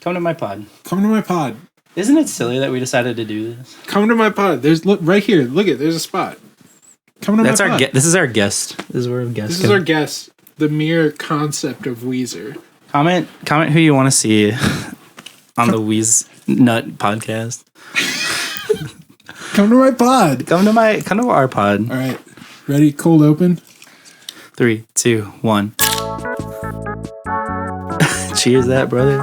Come to my pod. Come to my pod. Isn't it silly that we decided to do this? Come to my pod. Look right here. Look it. There's a spot. Come to my pod. This is our guest. This is where guest. This is our guest. The mere concept of Weezer. Comment who you want to see on the Weez Nut podcast. Come to my pod. Come to our pod. All right. Ready? Cold open. 3, 2, 1. Cheers, that brother.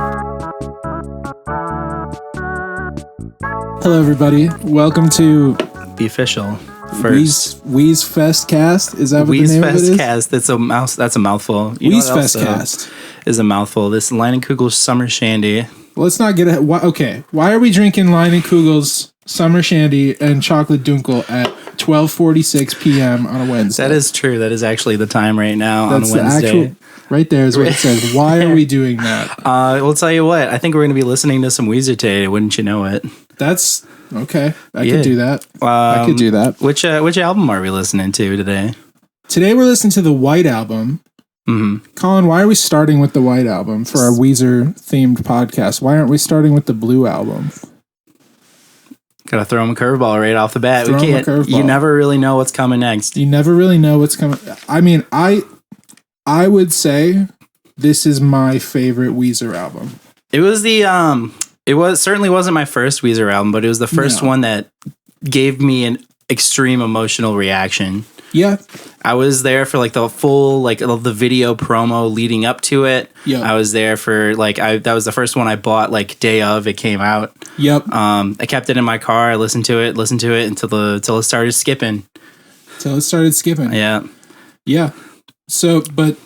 Hello, everybody. Welcome to The official first WeezfestCast. Is that what the name of it is? WeezfestCast. That's a mouthful. WeezfestCast is a mouthful. This Leinenkugel's Summer Shandy. Let's not get it. Okay. Why are we drinking Leinenkugel's Summer Shandy and Chocolate Dunkel at 12:46 p.m. on a Wednesday? That is true. That is actually the time right now on Wednesday. Right there is what it says. Why are we doing that? We'll tell you what. I think we're going to be listening to some Weezer today. Wouldn't you know it? That's okay. I could do that. I could do that. Which album are we listening to today? Today we're listening to the White Album. Mm-hmm. Colin, why are we starting with the White Album for our Weezer-themed podcast? Why aren't we starting with the Blue Album? Gotta throw him a curveball right off the bat. We can't. You never really know what's coming next. You never really know what's coming. I mean, I would say this is my favorite Weezer album. It was certainly wasn't my first Weezer album, but it was the first one that gave me an extreme emotional reaction. Yeah. I was there for like the full, like the video promo leading up to it. Yep. I was there for that was the first one I bought like day of it came out. Yep. I kept it in my car. I listened to it until it started skipping. Yeah. Yeah. So, but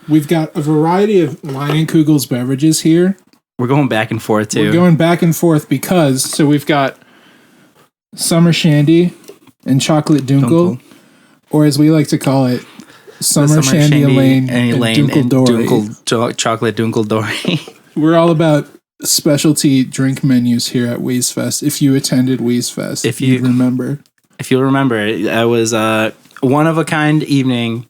we've got a variety of Leinenkugel's beverages here. We're going back and forth too. We're going back and forth because we've got Summer Shandy and Chocolate Dunkel. Or as we like to call it, Summer Shandy Elaine and Dunkel Chocolate Dunkel Dory. We're all about specialty drink menus here at Weezfest. If you attended Weezfest, if you remember. If you'll remember, it was a one-of-a-kind evening.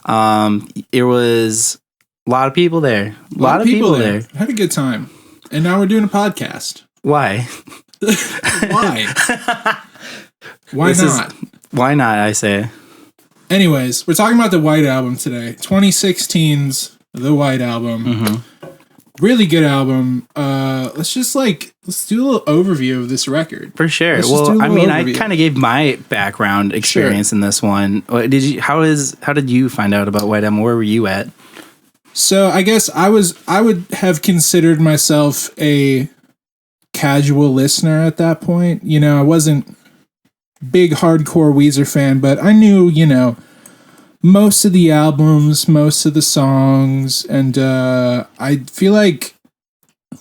It was a lot of people there. A lot of people there. Had a good time. And now we're doing a podcast. Why? Why? Why not? Why not, I say. Anyways, we're talking about the White Album today. 2016's The White Album. Mm-hmm. Really good album. Let's do a little overview of this record. For sure. Well, I mean, I kind of gave my background experience in this one. How did you find out about White Album? Where were you at? So I guess I would have considered myself a casual listener at that point. You know, I wasn't big hardcore Weezer fan, but I knew, most of the albums, most of the songs, and I feel like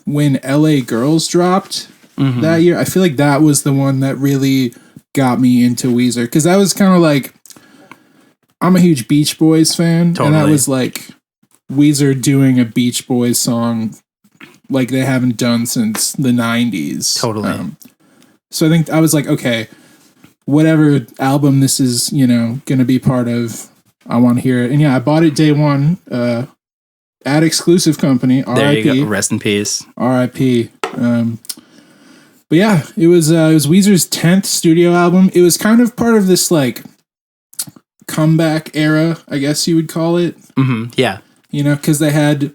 when LA Girls dropped that year, I feel like that was the one that really got me into Weezer, because that was kind of like, I'm a huge Beach Boys fan, and that was like Weezer doing a Beach Boys song like they haven't done since the 90s. Totally. So I think I was like, okay, whatever album this is, going to be part of, I want to hear it. And yeah, I bought it day one at Exclusive Company. R.I.P. There you go. Rest in peace. R.I.P. But yeah, it was Weezer's 10th studio album. It was kind of part of this like comeback era, I guess you would call it. Mm-hmm. Yeah. Because they had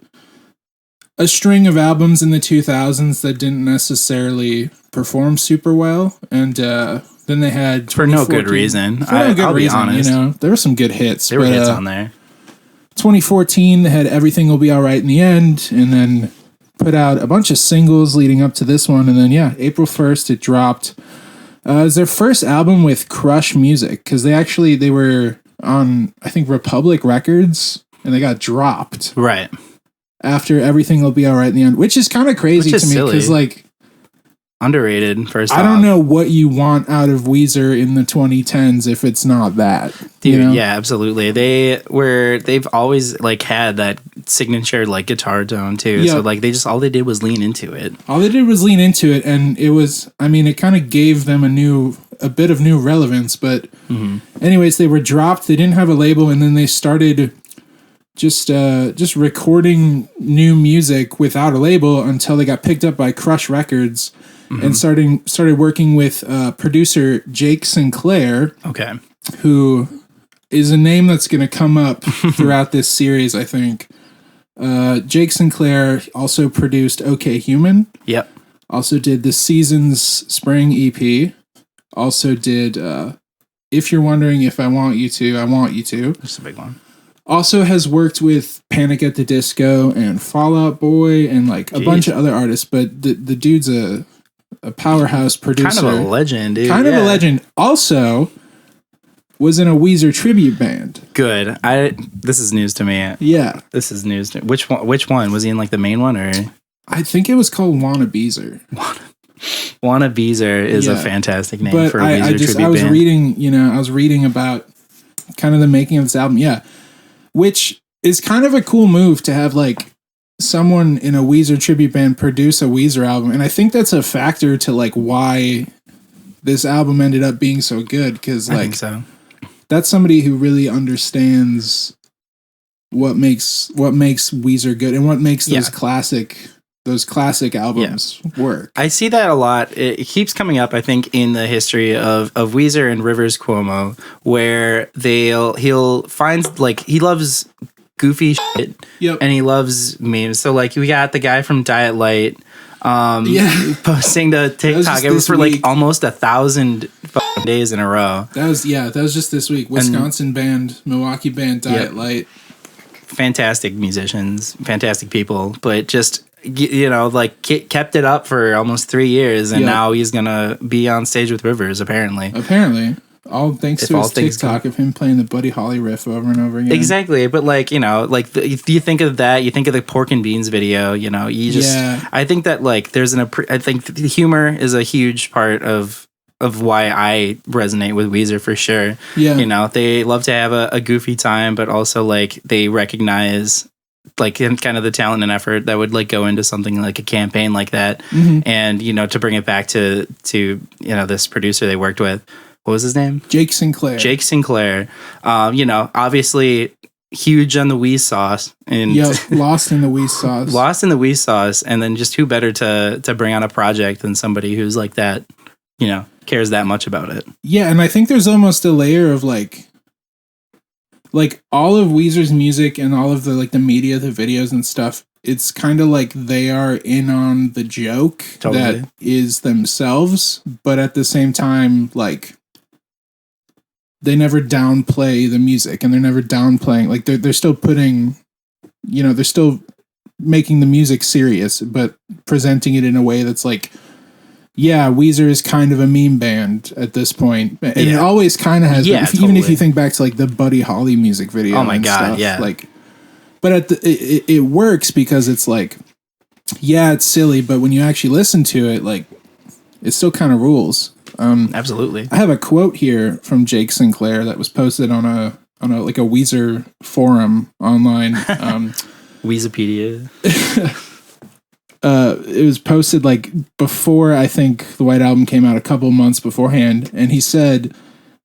a string of albums in the 2000s that didn't necessarily perform super well. And then they had for no good reason. I'll be honest. There were some good hits. There were hits on there. 2014, they had Everything Will Be Alright in the End, and then put out a bunch of singles leading up to this one. And then April 1st it dropped. It was their first album with Crush Music, because they were on, I think, Republic Records, and they got dropped right after Everything Will Be Alright in the End, which is kind of crazy to me, because like, underrated first. I don't know what you want out of Weezer in the 2010s if it's not that. Dude, yeah, absolutely. They've always like had that signature like guitar tone too. Yep. So like all they did was lean into it. And it was, I mean, it kind of gave them a bit of new relevance, but anyways, they were dropped. They didn't have a label, and then they started just recording new music without a label until they got picked up by Crush Records and started working with producer Jake Sinclair. Okay. Who is a name that's going to come up throughout this series, I think. Jake Sinclair also produced OK Human. Yep. Also did the Seasons Spring EP. Also did If You're Wondering If I Want You To, I Want You To. That's a big one. Also has worked with Panic at the Disco and Fall Out Boy and like a bunch of other artists, but the dude's a powerhouse producer. Kind of a legend, dude. Kind of a legend. Also was in a Weezer tribute band. Good. This is news to me. Yeah. This is news to me. Which one? Was he in like the main one or? I think it was called Wanna Beezer. Wanna Beezer is a fantastic name for a Weezer tribute band. I was reading about kind of the making of this album. Yeah. Which is kind of a cool move to have like someone in a Weezer tribute band produce a Weezer album. And I think that's a factor to like why this album ended up being so good. Cause like, I think so. That's somebody who really understands what makes Weezer good and what makes those classic albums work. I see that a lot. It keeps coming up, I think, in the history of Weezer and Rivers Cuomo, where he'll find like he loves goofy shit and he loves memes. So like we got the guy from Diet Light posting to TikTok. It was for like almost 1,000 days in a row. That was just this week. Wisconsin band, Milwaukee band, Diet Light. Fantastic musicians, fantastic people, but just like kept it up for almost 3 years, and now he's gonna be on stage with Rivers. Apparently, all thanks to his TikTok of him playing the Buddy Holly riff over and over again. Exactly, but if you think of that, you think of the Pork and Beans video. I think that like I think the humor is a huge part of why I resonate with Weezer for sure. Yeah, they love to have a goofy time, but also like they recognize like kind of the talent and effort that would like go into something like a campaign like that. And to bring it back to this producer they worked with, what was his name? Jake Sinclair. Obviously huge on the Weez sauce and lost in the Weez sauce. And then just who better to bring on a project than somebody who's like that, cares that much about it. Yeah. And I think there's almost a layer of like all of Weezer's music and all of the media, the videos and stuff, it's kind of like they are in on the joke that is themselves, but at the same time, like they never downplay the music and they're never downplaying, like they're still putting, they're still making the music serious, but presenting it in a way that's like, Weezer is kind of a meme band at this point, and it always kind of has. Yeah, even if you think back to like the Buddy Holly music video. Oh my god, stuff, like, but it works because it's like, it's silly, but when you actually listen to it, like, it still kind of rules. Absolutely. I have a quote here from Jake Sinclair that was posted on a Weezer forum online. Weezopedia. It was posted like before I think the White Album came out, a couple months beforehand, and he said,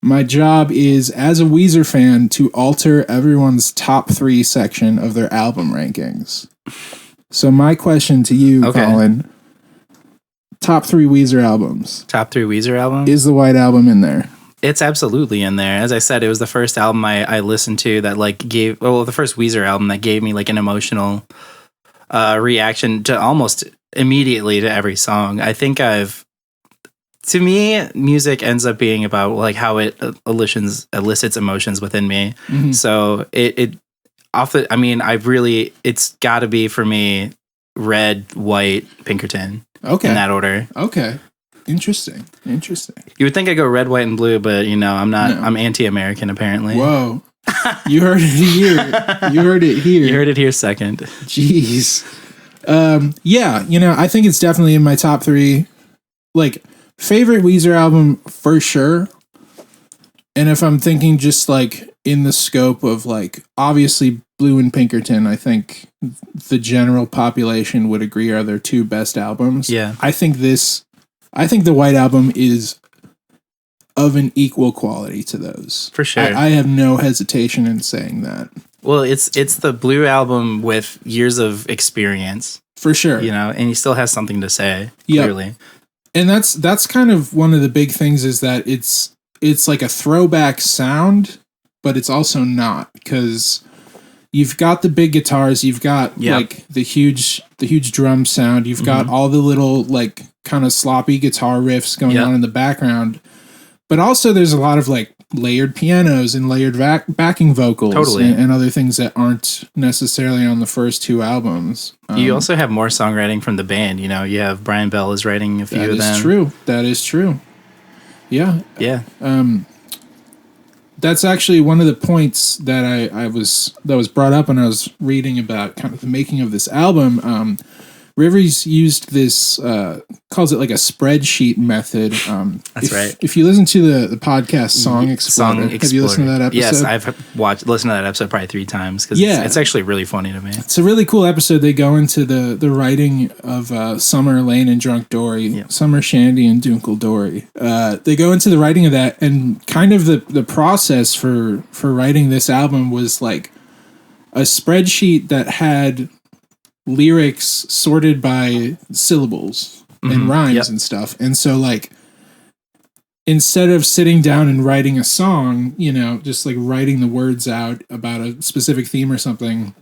"My job is as a Weezer fan to alter everyone's top 3 section of their album rankings." So my question to you, Colin, top 3 Weezer albums. Top 3 Weezer albums? Is the White Album in there? It's absolutely in there. As I said, it was the first album I listened to that like the first Weezer album that gave me like an emotional reaction to almost immediately to every song. I think to me, music ends up being about like how it elicits emotions within me. So it's got to be for me Red, White, Pinkerton. Okay. In that order. Okay. Interesting. You would think I go Red, White, and Blue, but I'm not. No. I'm anti-American apparently. Whoa. You heard it here. You heard it here second. Jeez. I think it's definitely in my top 3. Like, favorite Weezer album for sure. And if I'm thinking just like in the scope of like, obviously Blue and Pinkerton, I think the general population would agree are their 2 best albums. Yeah. I think the White Album is of an equal quality to those. For sure. I have no hesitation in saying that. Well, it's the Blue album with years of experience. For sure. You know, and he still has something to say, clearly. And that's kind of one of the big things is that it's like a throwback sound, but it's also not, because you've got the big guitars, you've got like the huge drum sound, you've got all the little like kind of sloppy guitar riffs going on in the background, but also there's a lot of like layered pianos and layered backing vocals and other things that aren't necessarily on the first two albums. You also have more songwriting from the band. You know, you have Brian Bell is writing a few of them. That is true. Yeah. Yeah. That's actually one of the points that that was brought up when I was reading about kind of the making of this album. Rivers used this, calls it like a spreadsheet method. That's right. If you listen to the podcast Song Explorer, have you listened to that episode? Yes, I've listened to that episode probably 3 times because it's actually really funny to me. It's a really cool episode. They go into the writing of Summer Lane and Drunk Dory, Summer Shandy and Dunkle Dory. They go into the writing of that, and kind of the process for writing this album was like a spreadsheet that had lyrics sorted by syllables and rhymes and stuff. And so like, instead of sitting down and writing a song, you know, just like writing the words out about a specific theme or something,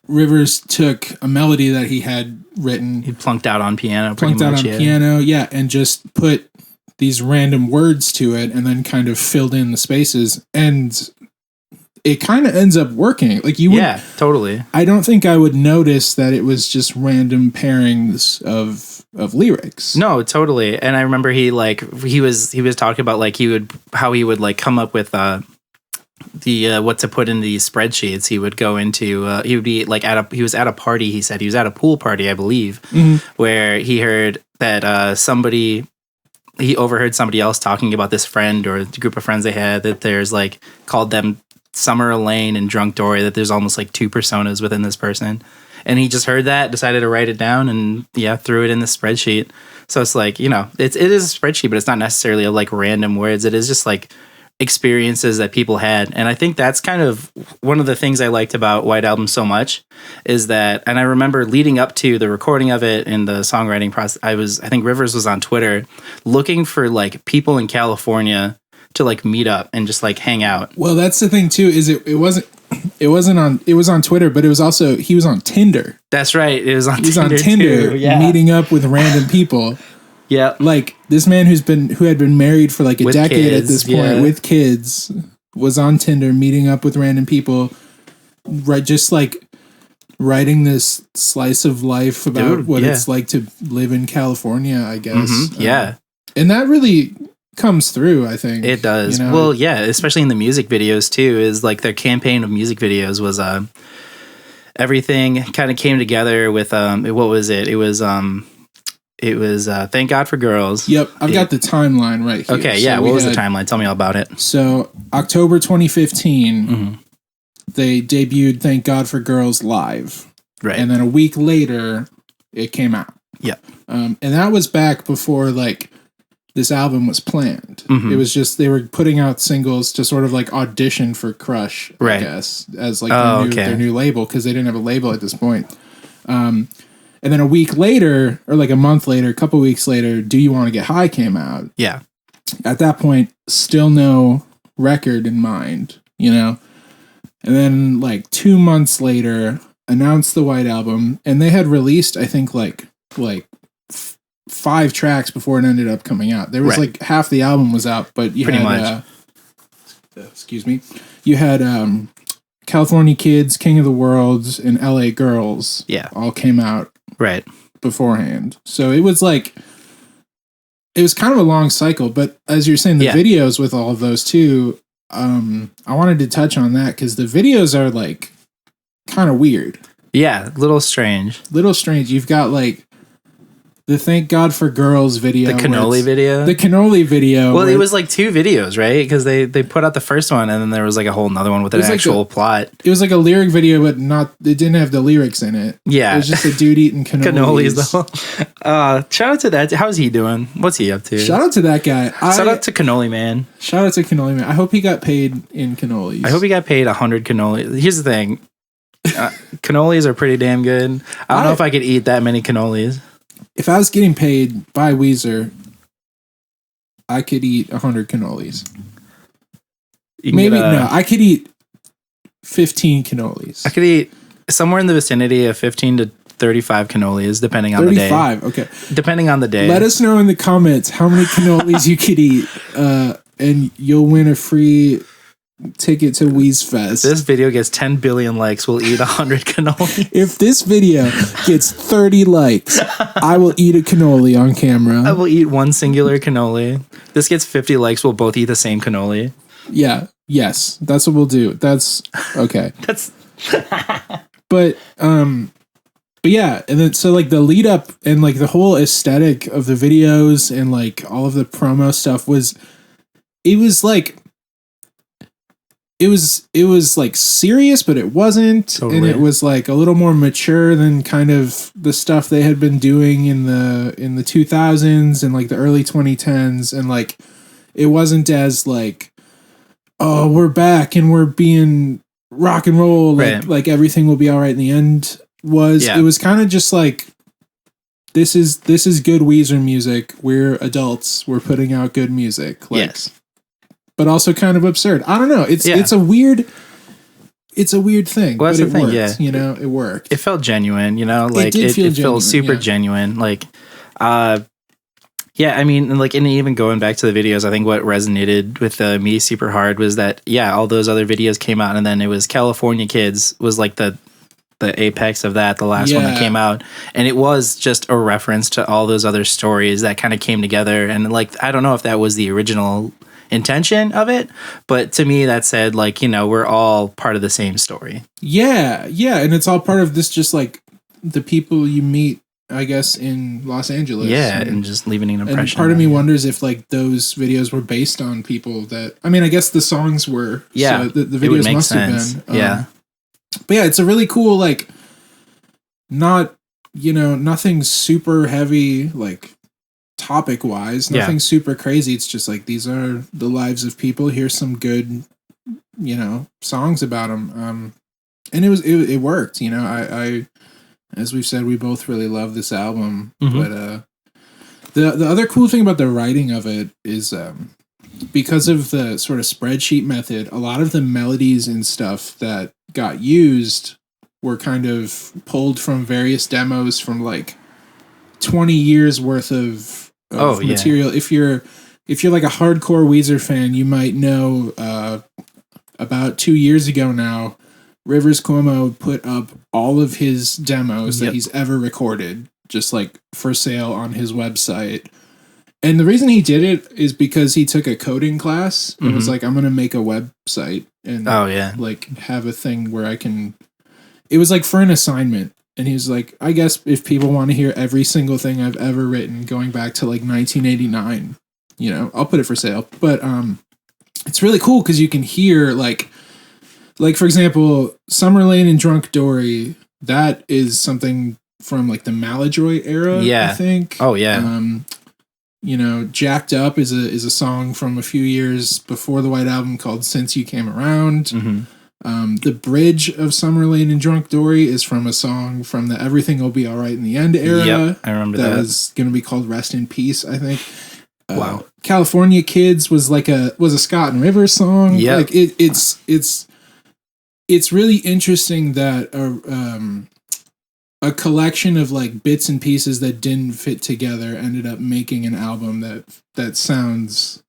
Rivers took a melody that he had written. He plunked out on piano, and just put these random words to it and then kind of filled in the spaces. And it kind of ends up working. Like you would, totally. I don't think I would notice that it was just random pairings of lyrics. No, totally. And I remember he was talking about like how he would like come up with the what to put in these spreadsheets. He would go into he would be like he was at a party. He said he was at a pool party, I believe, where he heard that he overheard somebody else talking about this friend or the group of friends they had, that there's like called them Summer Lane and Drunk Dory, that there's almost like 2 personas within this person. And he just heard that, decided to write it down, and threw it in the spreadsheet. So it's like, you know, it is a spreadsheet, but it's not necessarily like random words. It is just like experiences that people had. And I think that's kind of one of the things I liked about White Album so much is that, and I remember leading up to the recording of it and the songwriting process, I think Rivers was on Twitter looking for like people in California to like meet up and just like hang out. Well, that's the thing too, is it was on Twitter, but it was also, he was on Tinder. That's right. He was on Tinder too, meeting up with random people. Yeah. Like this man who had been married for like a decade at this point with kids was on Tinder meeting up with random people, right? Just like writing this slice of life about what it's like to live in California, I guess. And that really comes through, I think. It does. You know? Well, yeah, especially in the music videos too, is like their campaign of music videos was everything kind of came together with what was it? It was Thank God for Girls. Yep, I've got the timeline right here. Okay, yeah, so what was the timeline? Tell me all about it. So, October 2015, they debuted Thank God for Girls live. Right. And then a week later, it came out. Yep. And that was back before, like, this album was planned. It was just, they were putting out singles to sort of, like, audition for Crush, I guess, as, like, their new label, because they didn't have a label at this point. And then a week later, or like a month later, a couple weeks later, Do You Want to Get High came out. Yeah. At that point, still no record in mind, you know? And then like 2 months later, announced the White Album, and they had released, I think, like 5 tracks before it ended up coming out. There was like half the album was out, but you had, you had California Kids, King of the Worlds, and LA Girls. Yeah. All came out. Right. Beforehand. So it was like, it was kind of a long cycle, but as you're saying, the videos with all of those too, I wanted to touch on that because the videos are like kind of weird. Yeah, little strange. You've got like the Thank God for Girls video. The cannoli video? The cannoli video. Well, it was like 2 videos, right? Because they put out the first one, and then there was like a whole nother one with an actual plot. It was like a lyric video, but it didn't have the lyrics in it. Yeah. It was just a dude eating cannolis. Though. Shout out to that. How's he doing? What's he up to? Shout out to that guy. Shout out to Cannoli Man. Shout out to Cannoli Man. I hope he got paid in cannolis. I hope he got paid 100 cannolis. Here's the thing. Cannolis are pretty damn good. I don't know if I could eat that many cannolis. If I was getting paid by Weezer, I could eat 100 cannolis. I could eat 15 cannolis. I could eat somewhere in the vicinity of 15 to 35 cannolis, depending on the day. 35, okay. Depending on the day. Let us know in the comments how many cannolis you could eat, and you'll win a free ticket to Weezfest. If this video gets 10 billion likes, we'll eat 100 cannolis. If this video gets 30 likes, I will eat a cannoli on camera. I will eat one singular cannoli. This gets 50 likes, we'll both eat the same cannoli. Yeah. Yes. That's what we'll do. That's okay. But yeah, and then so like the lead up and like the whole aesthetic of the videos and like all of the promo stuff was like serious, but it wasn't. Totally. And it was like a little more mature than kind of the stuff they had been doing in the 2000s and like the early 2010s. And like, it wasn't as like, oh, we're back and we're being rock and roll. Like everything will be all right in the end was. Yeah. It was kind of just like, this is good Weezer music. We're adults. We're putting out good music. Like, yes. But also kind of absurd. I don't know. It's a weird thing. Well, that's but the thing, worked, yeah. You know, it worked. It felt genuine, you know? Like it felt super genuine. Like yeah, I mean, like, and even going back to the videos, I think what resonated with me super hard was that, yeah, all those other videos came out, and then it was California Kids was like the apex of that, the last one that came out. And it was just a reference to all those other stories that kind of came together. And like, I don't know if that was the original intention of it, but to me that said, like, you know, we're all part of the same story. Yeah, and it's all part of this, just like the people you meet, I guess, in Los Angeles. Yeah, and just leaving an impression. And part of me wonders if like those videos were based on people that, I mean, I guess the songs were. Yeah, so the videos must have been. Yeah. But yeah, it's a really cool, like, not, you know, nothing super heavy, like, topic wise, nothing super crazy. It's just like, these are the lives of people. Here's some good, you know, songs about them. And it worked, you know. I as we've said, we both really love this album. Mm-hmm. But the other cool thing about the writing of it is because of the sort of spreadsheet method, a lot of the melodies and stuff that got used were kind of pulled from various demos from like 20 years worth of material. If you're like a hardcore Weezer fan, you might know about 2 years ago now, Rivers Cuomo put up all of his demos that he's ever recorded, just like for sale on his website. And the reason he did it is because he took a coding class and was like, I'm going to make a website and like have a thing where I can, it was like for an assignment. And he was like, I guess if people want to hear every single thing I've ever written going back to like 1989, you know, I'll put it for sale. But it's really cool because you can hear like for example, Summer Lane and Drunk Dory, that is something from like the Maladroit era, I think. Oh yeah. You know, Jacked Up is a song from a few years before the White Album called Since You Came Around. The bridge of Summer Lane and Drunk Dory is from a song from the Everything Will Be Alright in the End era. Yep, I remember that. That was going to be called Rest in Peace, I think. Wow. California Kids was a Scott and Rivers song. Yeah. Like it's really interesting that a collection of like bits and pieces that didn't fit together ended up making an album that sounds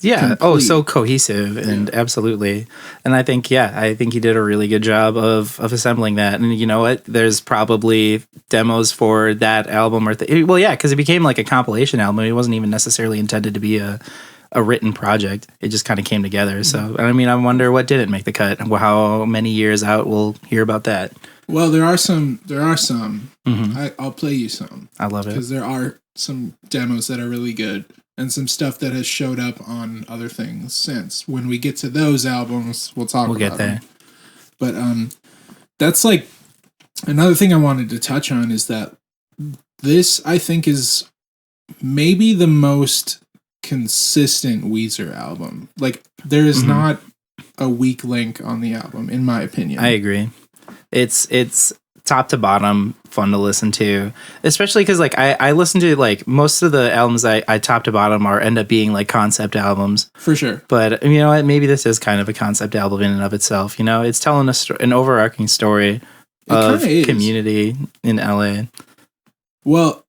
complete. So cohesive and absolutely. And I think he did a really good job of assembling that. And you know what? There's probably demos for that album because it became like a compilation album. It wasn't even necessarily intended to be a written project. It just kind of came together. So, I mean, I wonder what didn't make the cut. How many years out we'll hear about that. Well, there are some. I'll play you some. I love it. Because there are some demos that are really good and some stuff that has showed up on other things since. When we get to those albums, we'll get there. Them. But that's like another thing I wanted to touch on is that this, I think, is maybe the most consistent Weezer album. Like, there is not a weak link on the album, in my opinion. I agree. It's top to bottom fun to listen to, especially because like I listen to like most of the albums I top to bottom end up being like concept albums for sure. But you know what, maybe this is kind of a concept album in and of itself. You know, it's telling an overarching story of community in LA. Well,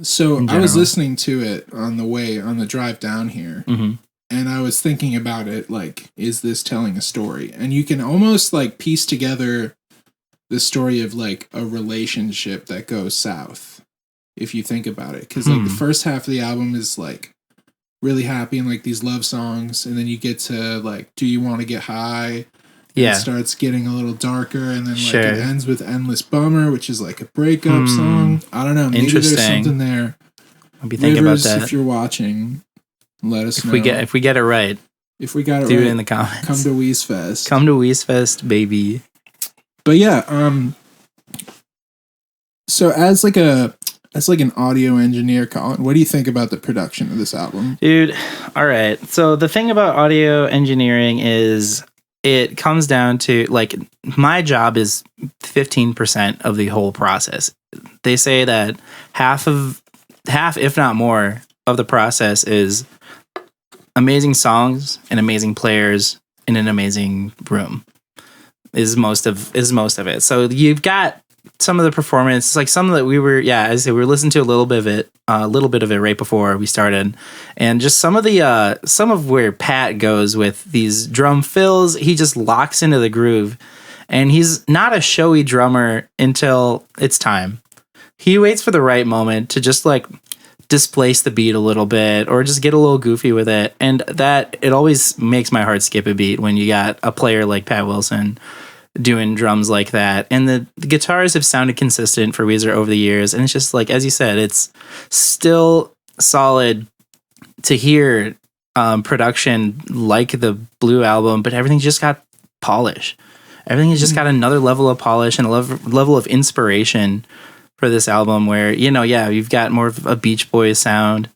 so I was listening to it on the drive down here, and I was thinking about it like, is this telling a story? And you can almost like piece together the story of like a relationship that goes south, if you think about it, because like the first half of the album is like really happy and like these love songs, and then you get to like, do you want to get high? It starts getting a little darker, and then like it ends with Endless Bummer, which is like a breakup song. I don't know, maybe there's something there. I'll be thinking about that. If you're watching, let us know. If we get it right. If we got it do right, it in the comments. Come to Weezfest. Come to Weezfest, baby. But yeah, so as like an audio engineer, Colin, what do you think about the production of this album? Dude, all right. So the thing about audio engineering is it comes down to like, my job is 15% of the whole process. They say that half, if not more, of the process is amazing songs and amazing players in an amazing room. Is most of it. So you've got some of the performance, like some that we were listening to a little bit of it right before we started, and just some of where Pat goes with these drum fills. He just locks into the groove, and he's not a showy drummer until it's time. He waits for the right moment to just like displace the beat a little bit or just get a little goofy with it, and that it always makes my heart skip a beat when you got a player like Pat Wilson doing drums like that. And the guitars have sounded consistent for Weezer over the years, and it's just like, as you said, it's still solid to hear production like the Blue album, but everything just got polish. Everything has just got another level of polish and a level of inspiration for this album where, you know, you've got more of a Beach Boys sound.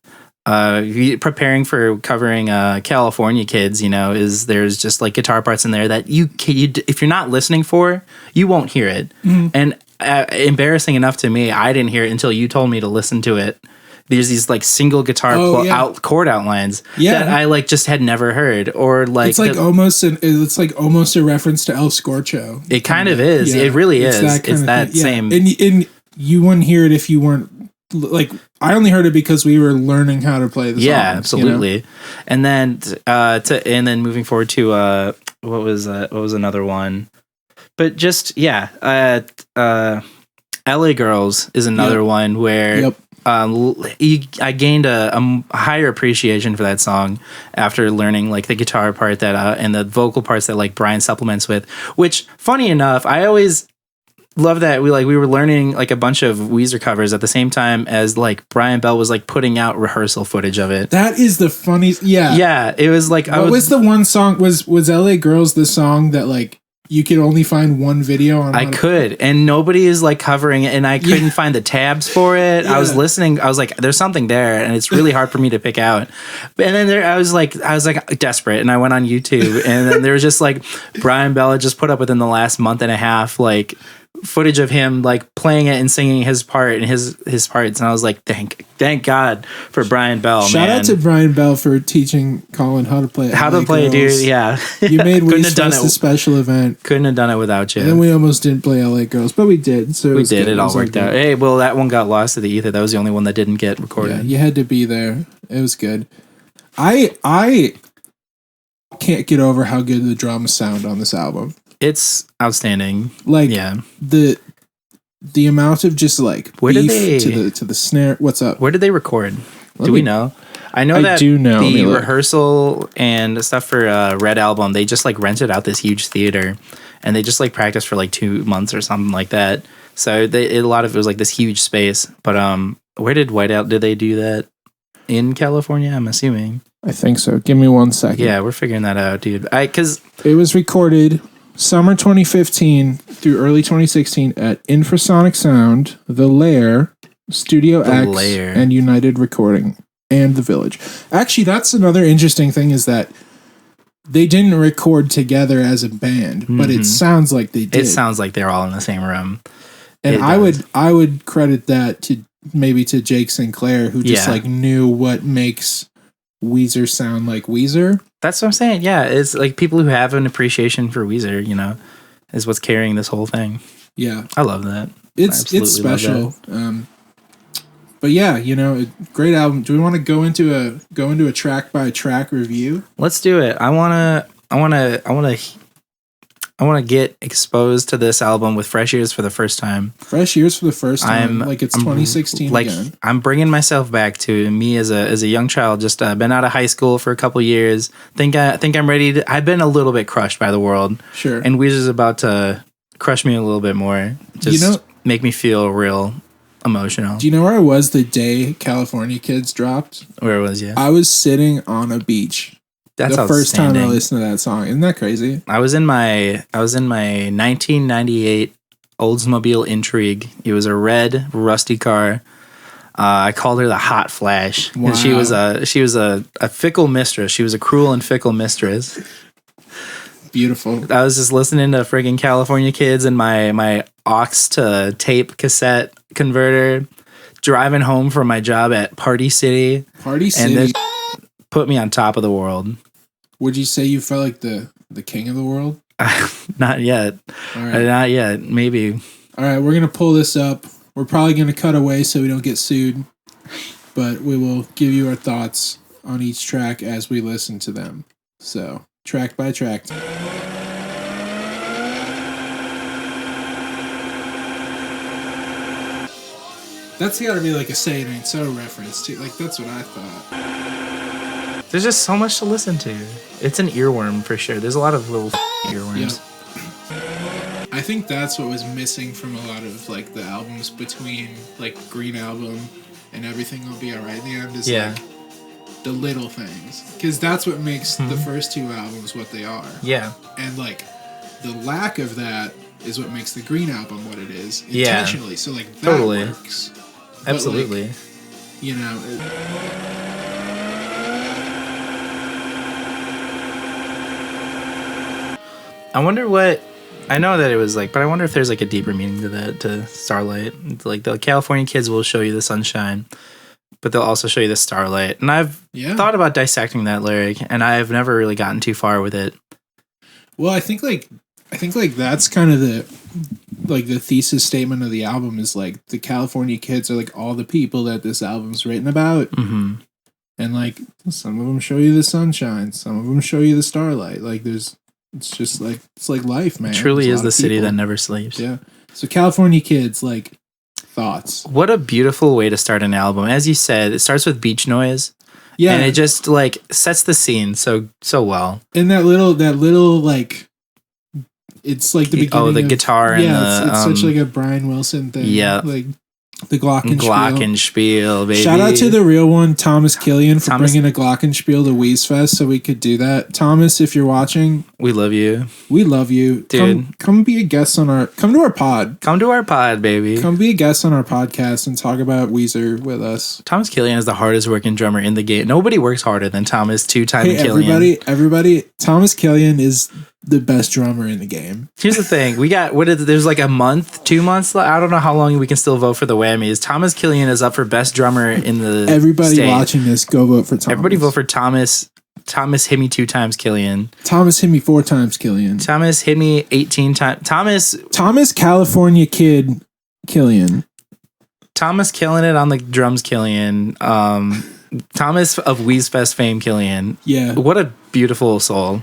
Preparing for covering California Kids, you know, there's just like guitar parts in there that you if you're not listening for, you won't hear it. And embarrassing enough to me, I didn't hear it until you told me to listen to it. There's these like single guitar chord outlines that I like just had never heard, or like it's like almost a reference to El Scorcho. It kind of is. It really is. It's that same. And you wouldn't hear it if you weren't. Like, I only heard it because we were learning how to play the songs. Yeah, absolutely. You know? And then moving forward to what was another one? But just LA Girls is another one where I gained a higher appreciation for that song after learning like the guitar part that and the vocal parts that like Brian supplements with. Which, funny enough, I always love that we were learning like a bunch of Weezer covers at the same time as like Brian Bell was like putting out rehearsal footage of it. That is the funniest. Yeah, it was like what was the one song? Was LA Girls the song that like you could only find one video on? I could, and nobody is like covering it, and I couldn't find the tabs for it. I was listening. I was like, "There's something there," and it's really hard for me to pick out. And then I was like desperate, and I went on YouTube, and then there was just like Brian Bell had just put up within the last month and a half like footage of him like playing it and singing his part and his parts, and I was like, thank God for Brian Bell. Shout out to Brian Bell for teaching Colin how to play dude. Yeah, you made Weezfest a special event. Couldn't have done it without you. And then we almost didn't play LA Girls, but we did. So it all worked out. Hey, well, that one got lost to the ether. That was the only one that didn't get recorded. Yeah, you had to be there. It was good. I can't get over how good the drums sound on this album. It's outstanding. Like, the amount of just like beef to the snare. What's up? Where did they record? Do we know? I know the rehearsal and stuff for Red Album, they just like rented out this huge theater, and they just like practiced for like 2 months or something like that. So a lot of it was like this huge space. But where did Whiteout, did they do that? In California, I'm assuming. I think so. Give me 1 second. Yeah, we're figuring that out, dude. Because it was recorded summer 2015 through early 2016 at Infrasonic Sound, The Lair, Studio X, and United Recording, and The Village. Actually, that's another interesting thing is that they didn't record together as a band, but it sounds like they did. It sounds like they're all in the same room. And I would credit that to maybe to Jake Sinclair, who just like knew what makes Weezer sound like Weezer. That's what I'm saying. Yeah, it's like people who have an appreciation for Weezer, you know, is what's carrying this whole thing. Yeah, I love that. It's special. But yeah, you know, great album. Do we want to go into a track by track review? Let's do it. I want to get exposed to this album with fresh ears for the first time. Fresh ears for the first time, like it's 2016 like again. I'm bringing myself back to me as a young child. Just been out of high school for a couple years. Think I'm ready to. I've been a little bit crushed by the world. Sure. And Weezer's about to crush me a little bit more. Just make me feel real emotional. Do you know where I was the day California Kids dropped? Where was you? I was sitting on a beach. That's the first time I listened to that song. Isn't that crazy? I was in my 1998 Oldsmobile Intrigue. It was a red rusty car. I called her the Hot Flash. Wow. And she was a fickle mistress. She was a cruel and fickle mistress. Beautiful. I was just listening to friggin' California Kids in my aux to tape cassette converter, driving home from my job at Party City. Party City. And this put me on top of the world. Would you say you felt like the king of the world? Not yet. All right. Not yet. Maybe. All right, we're going to pull this up. We're probably going to cut away so we don't get sued. But we will give you our thoughts on each track as we listen to them. So, track by track. That's got to be like a Say It Ain't So reference, too. Like, that's what I thought. There's just so much to listen to. It's an earworm for sure. There's a lot of little earworms. Yep. I think that's what was missing from a lot of like the albums between like Green Album and Everything Will Be Alright. The end is like the little things, because that's what makes the first two albums what they are. Yeah, and like the lack of that is what makes the Green Album what it is intentionally. So like that totally works. Absolutely. Like, you know. I wonder what. I know that it was like, but I wonder if there's like a deeper meaning to that, to Starlight. It's like the California Kids will show you the sunshine, but they'll also show you the starlight. And I've thought about dissecting that lyric, and I've never really gotten too far with it. Well, I think that's kind of the thesis statement of the album is like the California Kids are like all the people that this album's written about. Mm-hmm. And like some of them show you the sunshine, some of them show you the starlight. Like it's just like, it's like life, man. It truly is the city that never sleeps. Yeah. So California Kids, like, thoughts. What a beautiful way to start an album. As you said, it starts with beach noise. Yeah. And it just like sets the scene so well. And that little like, it's like the beginning. Oh, the guitar and it's such like a Brian Wilson thing. Yeah. Like the Glockenspiel. Glockenspiel, baby. Shout out to the real one, Thomas Killian, for bringing a Glockenspiel to Weezfest so we could do that. Thomas, if you're watching, we love you. We love you, dude. Come be a guest on come to our pod. Come to our pod, baby. Come be a guest on our podcast and talk about Weezer with us. Thomas Killian is the hardest working drummer in the game. Nobody works harder than Thomas two-time Killian. Everybody, Thomas Killian is the best drummer in the game. Here's the thing. We got, there's like a month, 2 months. I don't know how long we can still vote for the Whammies. Thomas Killian is up for best drummer in the Everybody watching this, go vote for Thomas. Everybody vote for Thomas. Thomas hit me 2 times, Killian. Thomas hit me 4 times, Killian. Thomas hit me 18 times. Thomas California Kid, Killian. Thomas killing it on the drums, Killian. Thomas of Weezfest fame, Killian. Yeah. What a beautiful soul.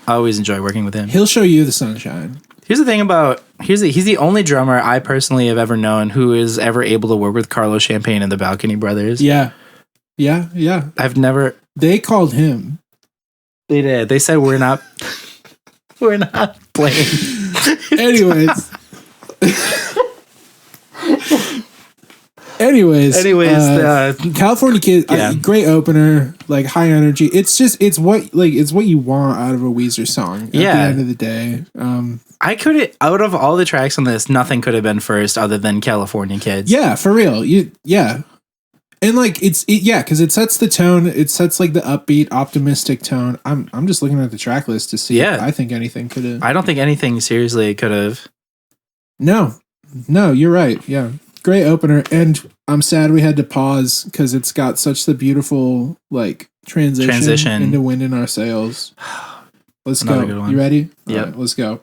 I always enjoy working with him. He'll show you the sunshine. Here's the thing about he's the only drummer I personally have ever known who is ever able to work with Carlos Champagne and the Balcony Brothers. Yeah. I've never. They called him. They did. They said we're not playing. Anyways. California Kid, great opener, like high energy. It's what you want out of a Weezer song at the end of the day. Out of all the tracks on this, nothing could have been first other than California Kids. Yeah, for real. And like because it sets the tone. It sets like the upbeat, optimistic tone. I'm just looking at the track list to see if I think anything could have. I don't think anything seriously could have. No, you're right. Yeah, great opener, and I'm sad we had to pause because it's got such the beautiful like transition into Wind in Our Sails. Let's go. You ready? Yeah, right, let's go.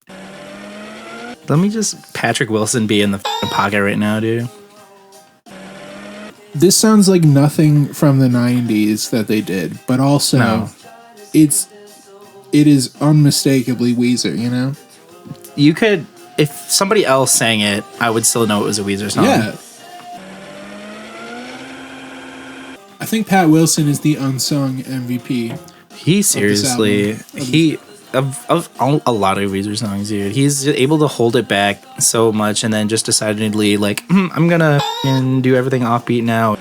Let me just Patrick Wilson be in the pocket right now, dude. This sounds like nothing from the 90s that they did, but also it is unmistakably Weezer, you know? You could, if somebody else sang it, I would still know it was a Weezer song. Yeah. I think Pat Wilson is the unsung MVP. He seriously, of a lot of Weezer songs, dude. He's able to hold it back so much and then just decidedly like, I'm gonna do everything offbeat now.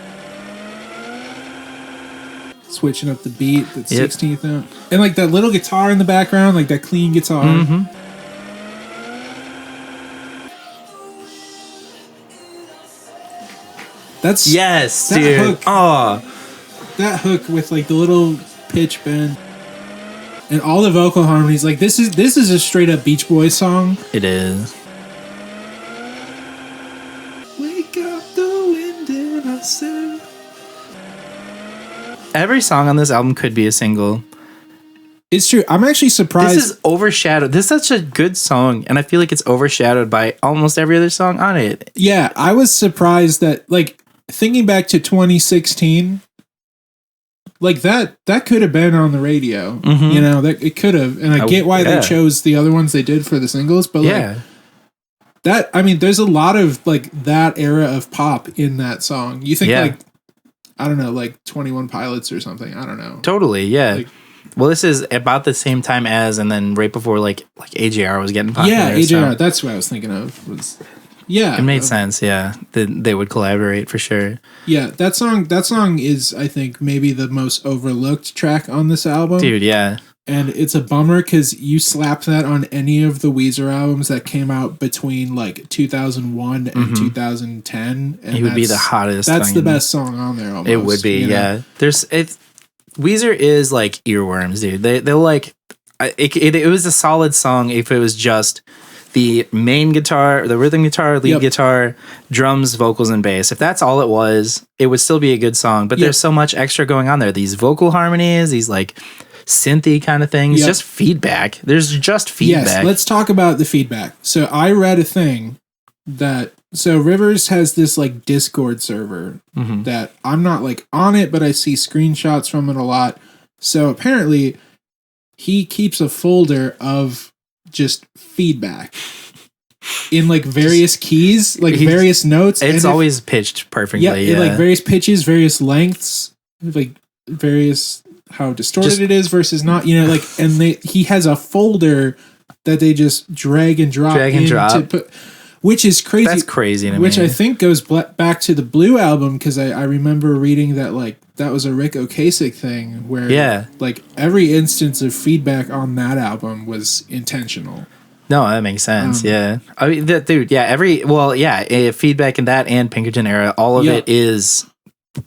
Switching up the beat, that 16th note. And like that little guitar in the background, like that clean guitar. Mm-hmm. That's yes, that dude. Hook, that hook with like the little pitch bend. And all the vocal harmonies, like this is a straight up Beach Boys song. It is. Wake up the wind in our sail. Every song on this album could be a single. It's true. I'm actually surprised. This is overshadowed. This is such a good song, and I feel like it's overshadowed by almost every other song on it. Yeah, I was surprised that, like, thinking back to 2016. Like that could have been on the radio, you know, that it could have. And I get why they chose the other ones they did for the singles, but like that, I mean, there's a lot of like that era of pop in that song. You think like, I don't know, like 21 Pilots or something. I don't know. Totally. Yeah. Like, well, this is about the same time as, and then right before like AJR was getting popular. Yeah. AJR. So. That's what I was thinking of was. Yeah, it made sense. Yeah, they would collaborate for sure. Yeah, that song is, I think, maybe the most overlooked track on this album, dude. Yeah, and it's a bummer because you slap that on any of the Weezer albums that came out between like 2001 and 2010, and it would be the hottest. That's the best song on there. Almost, it would be. You know? Yeah, Weezer is like earworms, dude. They'll like it was a solid song if it was just the main guitar, the rhythm guitar, lead guitar, drums, vocals, and bass. If that's all it was, it would still be a good song. But there's so much extra going on there. These vocal harmonies, these like synthy kind of things, just feedback. There's just feedback. Yes, let's talk about the feedback. So I read a thing that, so Rivers has this like Discord server that I'm not like on it, but I see screenshots from it a lot. So apparently he keeps a folder of just feedback in like various keys, like various notes. It's always pitched perfectly. Yeah, like various pitches, various lengths, like various how distorted it is versus not. You know, like, and he has a folder that they just drag and drop, which is crazy. That's crazy to me. Which I think goes back to the Blue album because I remember reading that like that was a Rick Ocasek thing where like every instance of feedback on that album was intentional. No, that makes sense. I mean, dude. Yeah, feedback in that and Pinkerton era, all of it is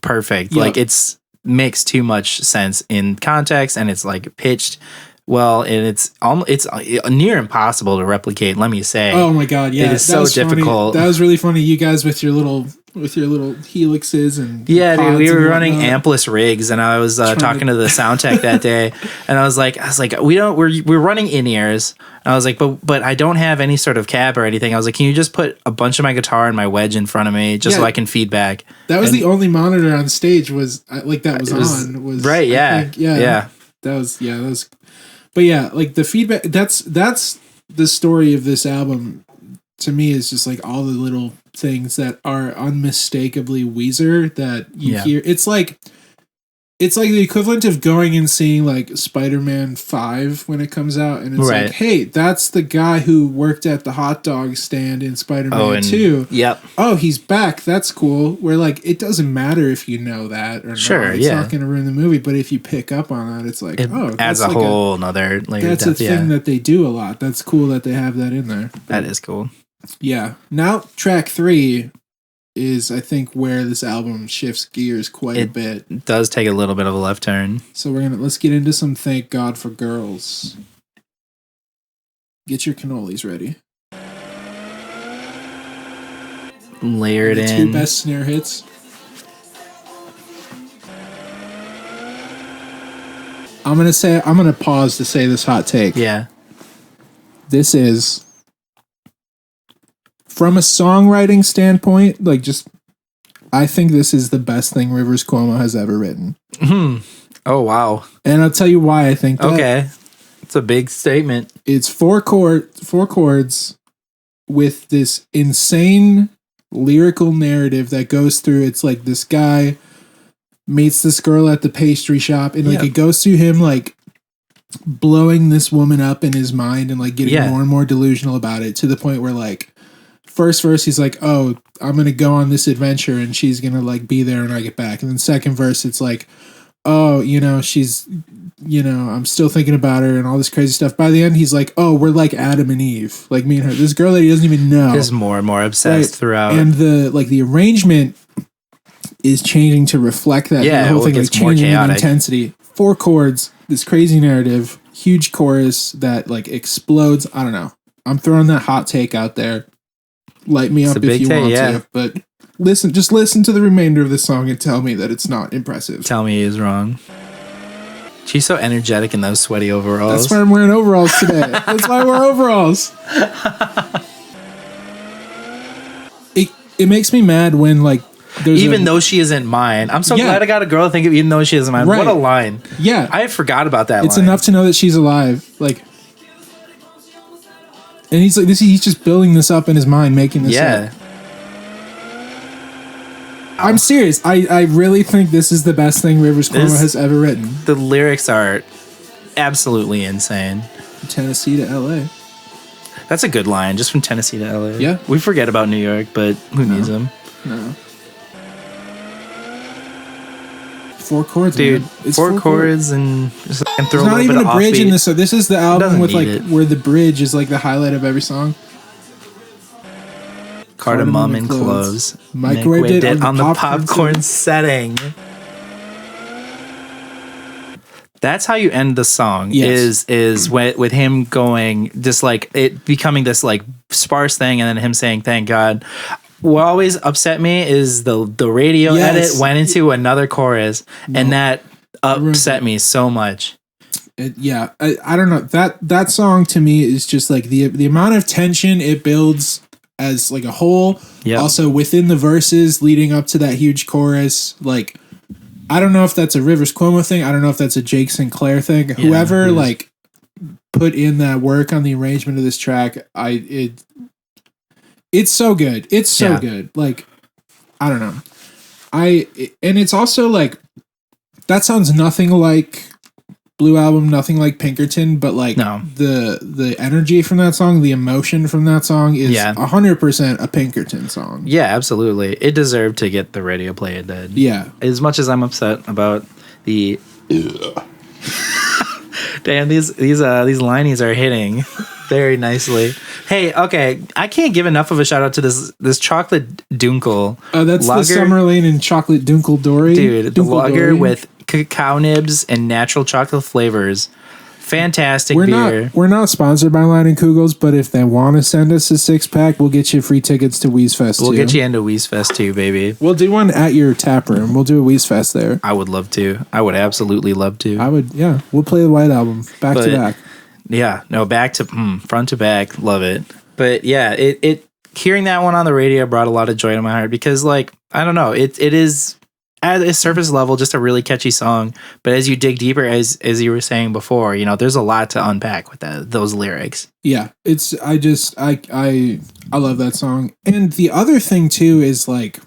perfect. Like it's makes too much sense in context, and it's like pitched well, and it's near impossible to replicate. Let me say. Oh my god! Yeah, it is so difficult. That was really funny. You guys with your little helixes and dude, we were running ampless rigs, and I was talking to the sound tech that day, and I was like, we're running in ears, and I was like, but I don't have any sort of cab or anything. I was like, can you just put a bunch of my guitar and my wedge in front of me just so I can feedback? That was the only monitor on stage was like that was right. Yeah. That was. But yeah, like the feedback, that's the story of this album to me is just like all the little things that are unmistakably Weezer that you hear. It's like it's like the equivalent of going and seeing like Spider-Man 5 when it comes out, and it's like, hey, that's the guy who worked at the hot dog stand in Spider-Man 2. Yep. Oh, he's back. That's cool. Where like it doesn't matter if you know that or not. It's not going to ruin the movie, but if you pick up on that, it's like, it adds a like whole another layer. That's a thing that they do a lot. That's cool that they have that in there. That is cool. Yeah. Now track 3 is, I think, where this album shifts gears quite a bit. It does take a little bit of a left turn. So let's get into some Thank God for Girls. Get your cannolis ready. Layer it in. 2 best snare hits. I'm gonna pause to say this hot take. Yeah. This is, from a songwriting standpoint, like I think this is the best thing Rivers Cuomo has ever written. Oh, wow. And I'll tell you why I think that. Okay. It's a big statement. It's 4 chords with this insane lyrical narrative that goes through. It's like this guy meets this girl at the pastry shop, and like it goes through him like blowing this woman up in his mind and like getting more and more delusional about it, to the point where like first verse he's like, oh, I'm gonna go on this adventure and she's gonna like be there when I get back. And then second verse it's like, oh, she's, I'm still thinking about her and all this crazy stuff. By the end he's like, oh, we're like Adam and Eve, like me and her, this girl that he doesn't even know. Just more and more obsessed throughout. And the arrangement is changing to reflect that. Yeah, the whole thing is changing in intensity. 4 chords, this crazy narrative, huge chorus that like explodes. I don't know. I'm throwing that hot take out there. Light me up if you want to, but just listen to the remainder of the song and tell me that it's not impressive. Tell me he's wrong. She's so energetic in those sweaty overalls. That's why I'm wearing overalls today. That's why I wear overalls. It makes me mad when like even though she isn't mine. I'm so glad I got a girl to think of, even though she isn't mine. Right. What a line. Yeah. I forgot about that It's line. enough to know that she's alive. Like, and he's like this. He's just building this up in his mind, making this up. I'm serious. I really think this is the best thing Rivers Cuomo has ever written. The lyrics are absolutely insane. From Tennessee to LA. That's a good line, just from Tennessee to LA. Yeah. We forget about New York, but who needs them? No. 4 chords, dude. Man. It's 4 chords and just throw There's not even a bridge in this. So this is the album with like where the bridge is like the highlight of every song. Cardamom and cloves. Microwaved it on the popcorn setting. That's how you end the song. Yes. Is with him going just like it becoming this like sparse thing, and then him saying "Thank God." What always upset me is the radio edit went into another chorus, and that upset me so much. I don't know, that song to me is just like the amount of tension it builds as like a whole. Yep. Also within the verses leading up to that huge chorus, like I don't know if that's a Rivers Cuomo thing. I don't know if that's a Jake Sinclair thing. Whoever like put in that work on the arrangement of this track, it's so good. It's so good. Like, I don't know. And it's also like, that sounds nothing like Blue Album, nothing like Pinkerton, but like the energy from that song, the emotion from that song is 100% a Pinkerton song. Yeah, absolutely. It deserved to get the radio play it did. Yeah. As much as I'm upset about the damn, these linings are hitting very nicely. Hey, okay, I can't give enough of a shout out to this chocolate dunkel. Oh, that's lager. The Summerlane and chocolate dunkel dory. Dude, the lager with cacao nibs and natural chocolate flavors. Fantastic beer. We're not sponsored by Line and Kugels, but if they want to send us a 6-pack, we'll get you free tickets to Weezfest. We'll get you into Weezfest too, baby. We'll do one at your tap room. We'll do a Weezfest there. I would love to. I would absolutely love to. We'll play the White Album back to back. Yeah, no, back to front to back, love it. But yeah, it hearing that one on the radio brought a lot of joy to my heart because, like, I don't know, it is at a surface level just a really catchy song, but as you dig deeper, as you were saying before, there's a lot to unpack with those lyrics. Yeah, I love that song, and the other thing too is like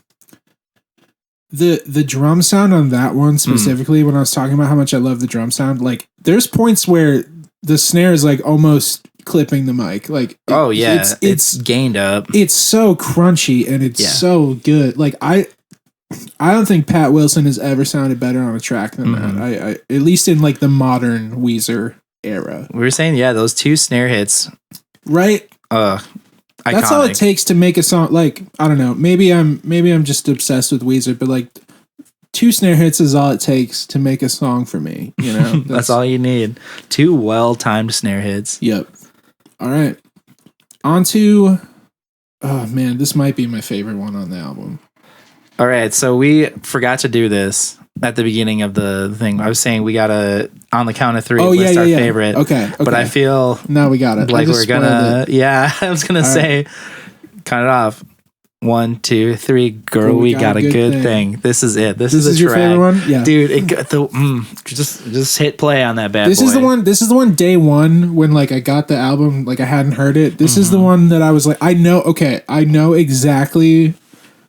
the drum sound on that one specifically, when I was talking about how much I love the drum sound, like there's points where the snare is like almost clipping the mic. Like, it's gained up. It's so crunchy and it's so good. Like I don't think Pat Wilson has ever sounded better on a track than that. I at least in like the modern Weezer era. We were saying, those 2 snare hits, right? Iconic. That's all it takes to make a song. Like, I don't know. Maybe I'm just obsessed with Weezer, but like 2 snare hits is all it takes to make a song for me. You know, that's all you need. 2 well-timed snare hits. Yep. All right. On to, oh man, this might be my favorite one on the album. All right, so we forgot to do this at the beginning of the thing. I was saying we gotta, on the count of 3, list our favorite. Okay. But I feel now we got it. Like we're gonna, I was gonna say, cut it off. 1, 2, 3. Girl, we got a good thing. This is it. This is the your track. favorite one? Yeah, dude. Just hit play on that bad boy. This is the one. Day one when like I got the album, like I hadn't heard it. This is the one that I was like, I know exactly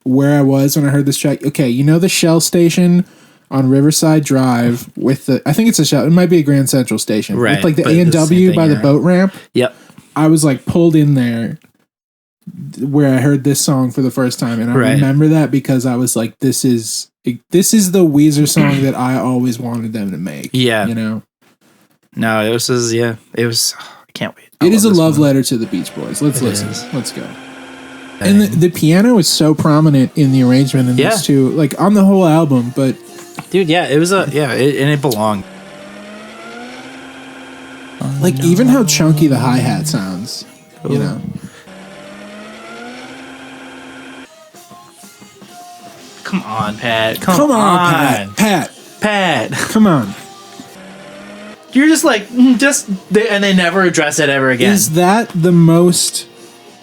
where I was when I heard this track. Okay, you know the Shell station on Riverside Drive with the, I think it's a Shell. It might be a Grand Central station, right? With like the A&W by the boat ramp. Yep. I was like pulled in there where I heard this song for the first time, and I remember that because I was like, this is the Weezer song that I always wanted them to make. Yeah, you know. No, it was. I can't wait. It is a love letter to the Beach Boys. Let's listen. Let's go. And the piano is so prominent in the arrangement in this too, like on the whole album. But dude, it was and it belonged. Like even how chunky the hi-hat sounds, you know. Come on, Pat. Come on, Pat. Come on. You're just like and they never address it ever again. Is that the most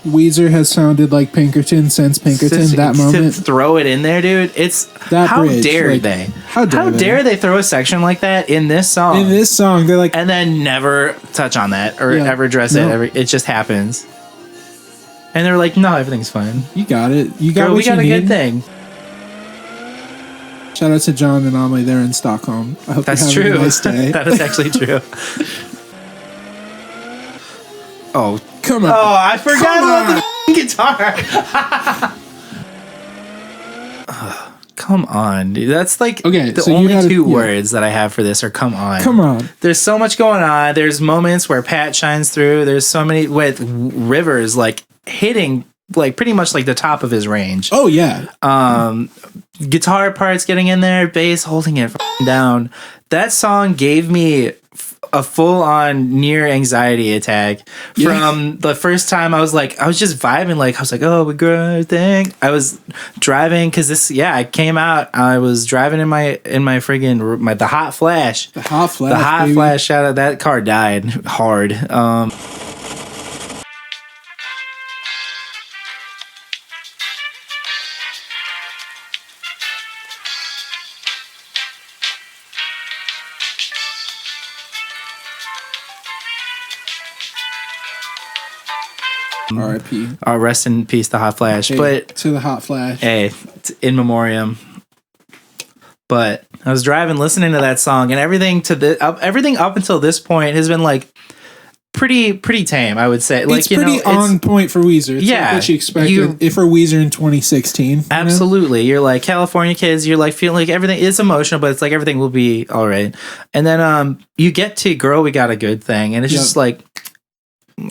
Weezer has sounded like Pinkerton since Pinkerton? That moment, throw it in there, dude. It's that. How bridge, dare like, they? How dare they throw a section like that in this song? In this song, they're like, and then never touch on that or ever address it. It just happens. And they're like, no, everything's fine. You got it. You got. Girl, what we got you a need. good thing. Shout out to John and Amelie. They're in Stockholm. I hope that's you're having true. A nice day. That is actually true. Oh, come on. Oh, I forgot about the guitar. Come on, dude. That's like the only 2 words that I have for this are come on. Come on. There's so much going on. There's moments where Pat shines through. There's so many with Rivers like hitting like pretty much like the top of his range. Oh yeah. Guitar parts getting in there, bass holding it down. That song gave me a full-on near anxiety attack from the first time. I was just vibing, like I was like, oh, we good thing. I was driving because I came out. I was driving in my friggin' the hot flash. The hot flash. Shout out, that car died hard. R.I.P. Rest in peace, the Hot Flash. Hey, but to the Hot Flash. Hey, in memoriam. But I was driving, listening to that song, and everything up until this point has been like pretty tame. I would say, like, it's pretty on point for Weezer. It's like what you expected if for Weezer in 2016. Absolutely, you're like California kids. You're like feeling like everything is emotional, but it's like everything will be all right. And then you get to "Girl, We Got a Good Thing," and it's just like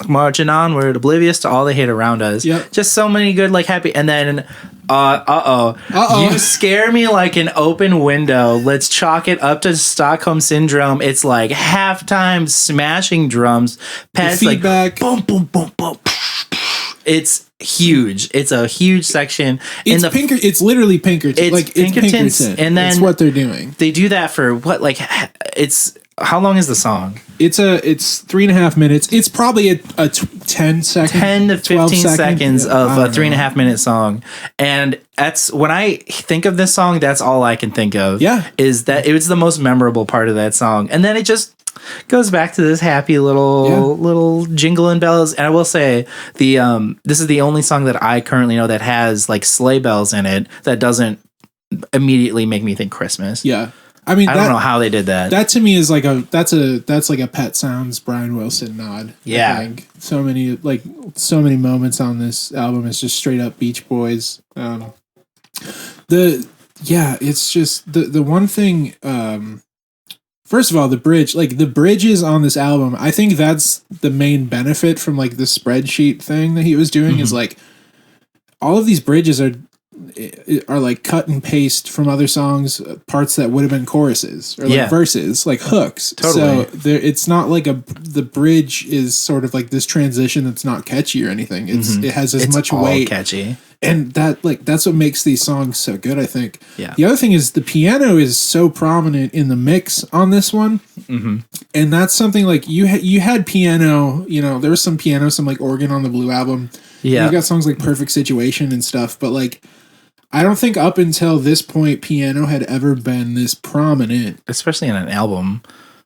marching onward, oblivious to all the hate around us. Yep. Just so many good, like happy. And then, you scare me like an open window. Let's chalk it up to Stockholm Syndrome. It's like halftime smashing drums. Pat's like boom, boom, boom, boom. It's huge. It's a huge section. It's literally Pinkerton. It's like Pinkerton, it's Pinkerton. And then that's what they're doing. They do that for what? Like how long is the song? It's 3.5 minutes. It's probably a 10 second, 10 to 15 seconds of a 3.5 minute song. And that's when I think of this song, that's all I can think of. Yeah. Is that it was the most memorable part of that song. And then it just goes back to this happy little jingling bells. And I will say this is the only song that I currently know that has like sleigh bells in it that doesn't immediately make me think Christmas. Yeah. I mean, I don't know how they did that. That to me is like that's like a Pet Sounds Brian Wilson nod. Yeah. I think. So many moments on this album is just straight up Beach Boys. It's just the one thing. First of all, the bridge, like the bridges on this album, I think that's the main benefit from like the spreadsheet thing that he was doing is like all of these bridges are like cut and paste from other songs, parts that would have been choruses or like verses, like hooks. Totally. So it's not like the bridge is sort of like this transition that's not catchy or anything. It has as much weight, catchy, and that's what makes these songs so good. I think. Yeah. The other thing is the piano is so prominent in the mix on this one, and that's something like you had piano. You know, there was some piano, some like organ on the Blue album. Yeah, you got songs like Perfect Situation and stuff, but like. I don't think up until this point piano had ever been this prominent, especially in an album,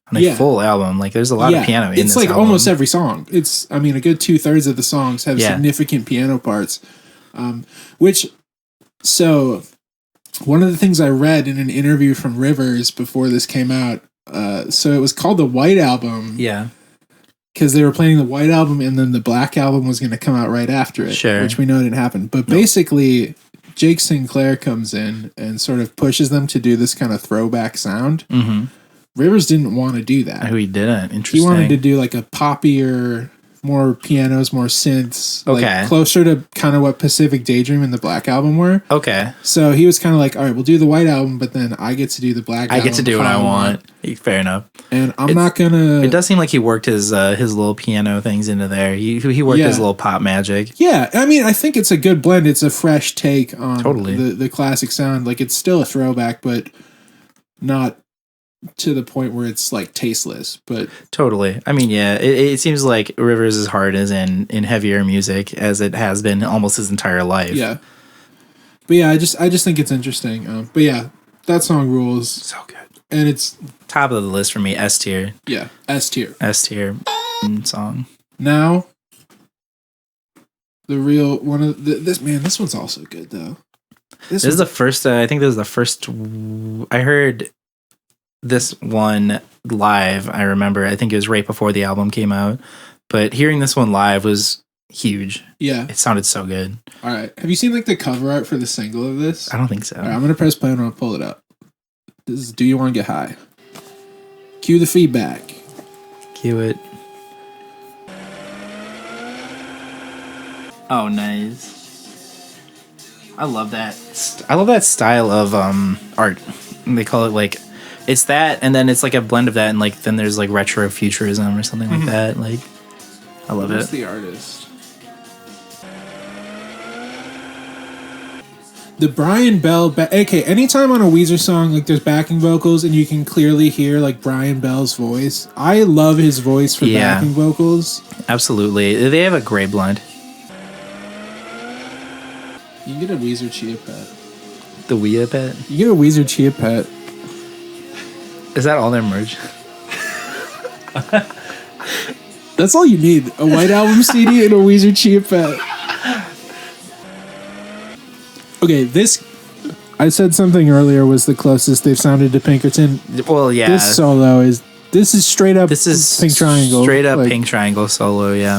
on a full album. Like there's a lot of piano in this It's like album. almost every song. A good 2/3 of the songs have significant piano parts. So one of the things I read in an interview from Rivers before this came out, so it was called the White Album. Yeah. Because they were playing the White Album and then the Black Album was going to come out right after it. Sure. Which we know didn't happen. But basically, Jake Sinclair comes in and sort of pushes them to do this kind of throwback sound. Rivers didn't want to do that. Oh, he didn't. Interesting. He wanted to do like a poppier, more pianos, more synths. Okay. Like closer to kind of what Pacific Daydream and the Black Album were. Okay. So he was kind of like, all right, we'll do the White Album, but then I get to do the Black Album. I get to do what I want. Fair enough. And I'm not going to... It does seem like he worked his little piano things into there. He worked his little pop magic. Yeah. I mean, I think it's a good blend. It's a fresh take on totally. the classic sound. Like, it's still a throwback, but not to the point where it's like tasteless. But totally. I mean, yeah, it seems like Rivers' heart is in heavier music as it has been almost his entire life. Yeah. But yeah, I just think it's interesting. But yeah, that song rules. So good. And it's top of the list for me. S tier. Yeah, S tier. S tier song. Now, the real one of this one's also good though. This is the first. I think this is the first. I heard this one live. I remember. I think it was right before the album came out. But hearing this one live was huge. Yeah, it sounded so good. All right, have you seen like the cover art for the single of this? I don't think so. All right, I'm gonna press play and I'll pull it up. This is Do You Want to Get High? Cue the feedback. Cue it. Oh, nice. I love that. I love that style of art. They call it like, it's that, and then it's like a blend of that, and like then there's like retro futurism or something like that. Like, I love it. Who's the artist? The Brian Bell, okay, anytime on a Weezer song, like there's backing vocals and you can clearly hear like Brian Bell's voice. I love his voice for backing vocals. Absolutely. They have a great blend. You can get a Weezer Chia Pet. The Weezer Pet? You get a Weezer Chia Pet. Is that all their merch? That's all you need. A White Album CD and a Weezer Chia Pet. Okay, this, I said something earlier, was the closest they've sounded to Pinkerton. Well, yeah. This solo is straight up Pink Triangle. Straight up like, Pink Triangle solo, yeah.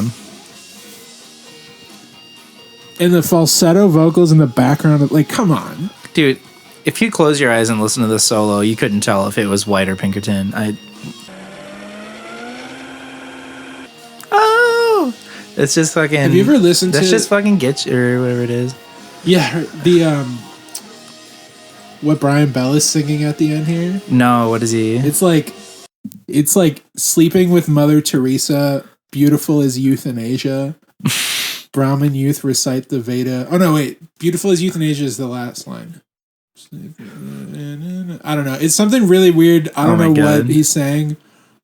And the falsetto vocals in the background, like, come on. Dude, if you close your eyes and listen to this solo, you couldn't tell if it was White or Pinkerton. Oh! It's just fucking... Have you ever listened to... That's just fucking Get You, or whatever it is. Yeah, the what Brian Bell is singing at the end here. No, what is he? It's like sleeping with Mother Teresa. Beautiful is euthanasia. Brahmin youth recite the Veda. Oh no, wait. Beautiful is euthanasia is the last line. I don't know. It's something really weird. I don't know what he's saying,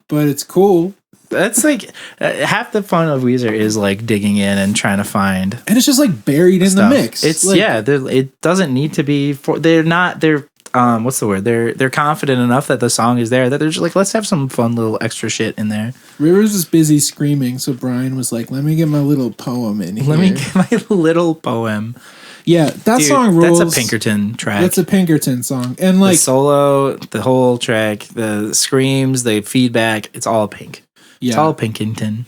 but it's cool. That's like half the fun of Weezer is like digging in and trying to find, and it's just like buried in the mix. It's like, it doesn't need to be. They're what's the word? They're confident enough that the song is there that they're just like, let's have some fun little extra shit in there. Rivers was busy screaming, so Brian was like, "Let me get my little poem in here. Let me get my little poem." Yeah, that song rules. That's a Pinkerton track. That's a Pinkerton song. And like the solo, the whole track, the screams, the feedback, it's all Pink. Yeah. It's all Pinkerton.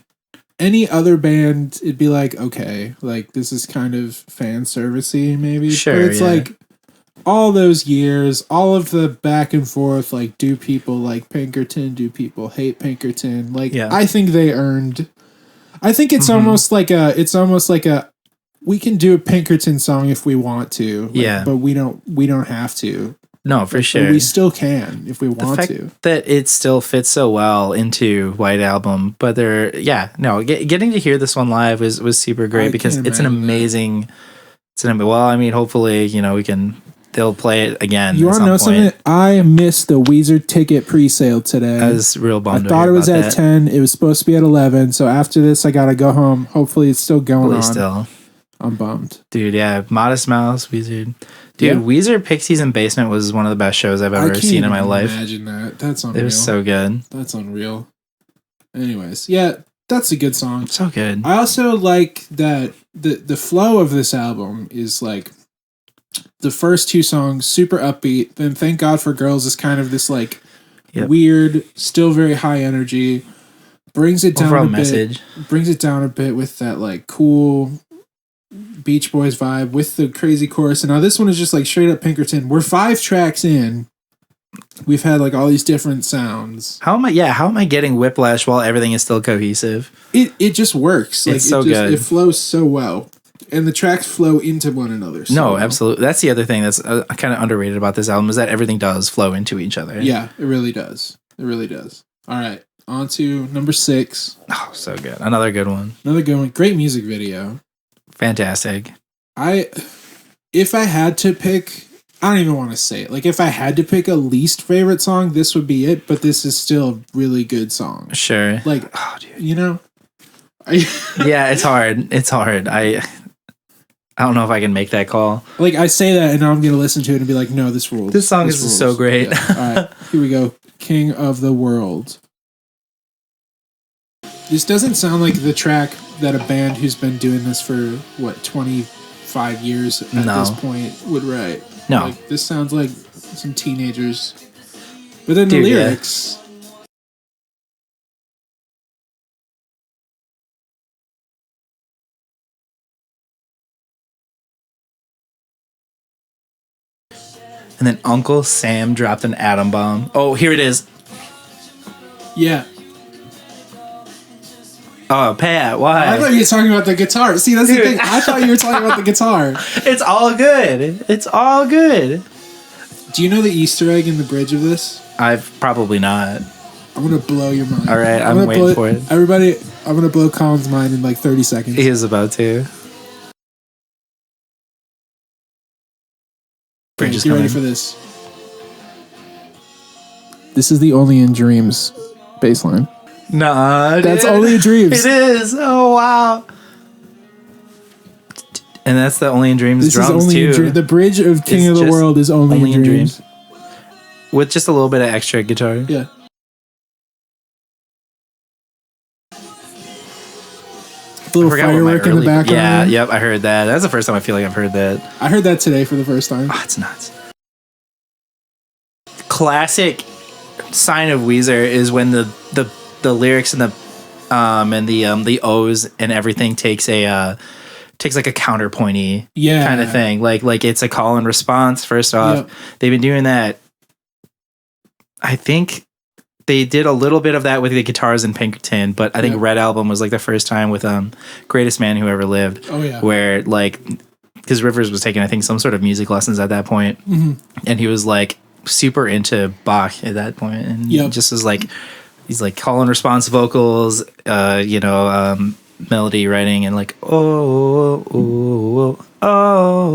Any other band, it'd be like, okay, like this is kind of fan servicey, maybe. Sure. But it's like all those years, all of the back and forth, like, do people like Pinkerton? Do people hate Pinkerton? Like, I think they earned. I think it's almost like a. We can do a Pinkerton song if we want to. Like, but we don't have to. No, for sure. We still can if we want the fact that it still fits so well into White Album, but getting to hear this one live was super great because it's an amazing. Well, I mean, hopefully, they'll play it again. You want to know something? I missed the Weezer ticket pre-sale today. I was real bummed. I thought it was at 10. It was supposed to be at 11. So after this, I gotta go home. Hopefully, it's still going on. Still. I'm bummed. Dude, yeah. Modest Mouse, Weezer. Dude, Weezer, Pixies, and Basement was one of the best shows I've ever seen in my life. Imagine that. That's unreal. It was so good. That's unreal. Anyways, yeah, that's a good song. So good. I also like that the flow of this album is like the first two songs, super upbeat. Then Thank God for Girls is kind of this like weird, still very high energy. Brings it down overall a bit. Message. Brings it down a bit with that like cool Beach Boys vibe with the crazy chorus. And now this one is just like straight up Pinkerton. We're 5 tracks in. We've had like all these different sounds. How am I getting whiplash while everything is still cohesive? It just works. Like, it's so good. It flows so well. And the tracks flow into one another. No, absolutely. That's the other thing that's kind of underrated about this album is that everything does flow into each other. Yeah, it really does. It really does. All right, on to number 6. Oh, so good. Another good one. Another good one. Great music video. Fantastic. If I had to pick, I don't even want to say it. Like, if I had to pick a least favorite song, this would be it. But this is still a really good song. Sure. Like, yeah, it's hard. It's hard. I don't know if I can make that call. Like, I say that, and now I'm going to listen to it and be like, no, this rules. This song is so great. Yeah. All right, here we go. King of the World. This doesn't sound like the track that a band who's been doing this for, 25 years at this point would write. No. Like, this sounds like some teenagers. But then the lyrics... And then Uncle Sam dropped an atom bomb. Oh, here it is. Yeah. Oh, Pat, why? I thought you were talking about the guitar. See, that's the thing. I thought you were talking about the guitar. It's all good. It's all good. Do you know the Easter egg in the bridge of this? I've probably not. I'm going to blow your mind. All right, I'm waiting for it. Everybody, I'm going to blow Colin's mind in like 30 seconds. He is about to. Okay, get ready for this. This is the Only in Dreams bass line. Nah, that's Only in Dreams. It is. Oh, wow. And that's the Only in Dreams this drums, is only too. The bridge of King of the World is only in Dreams. With just a little bit of extra guitar. Yeah. A little firework in the background. Yeah, yep, I heard that. That's the first time I feel like I've heard that. I heard that today for the first time. Oh, it's nuts. Classic sign of Weezer is when the lyrics and the O's and everything takes like a counterpointy kind of thing. Like it's a call and response. First off, they've been doing that. I think they did a little bit of that with the guitars in Pinkerton, but I think Red Album was like the first time with Greatest Man Who Ever Lived. Oh yeah, where like because Rivers was taking I think some sort of music lessons at that point, and he was like super into Bach at that point, and just was like he's like call and response vocals, melody writing, and like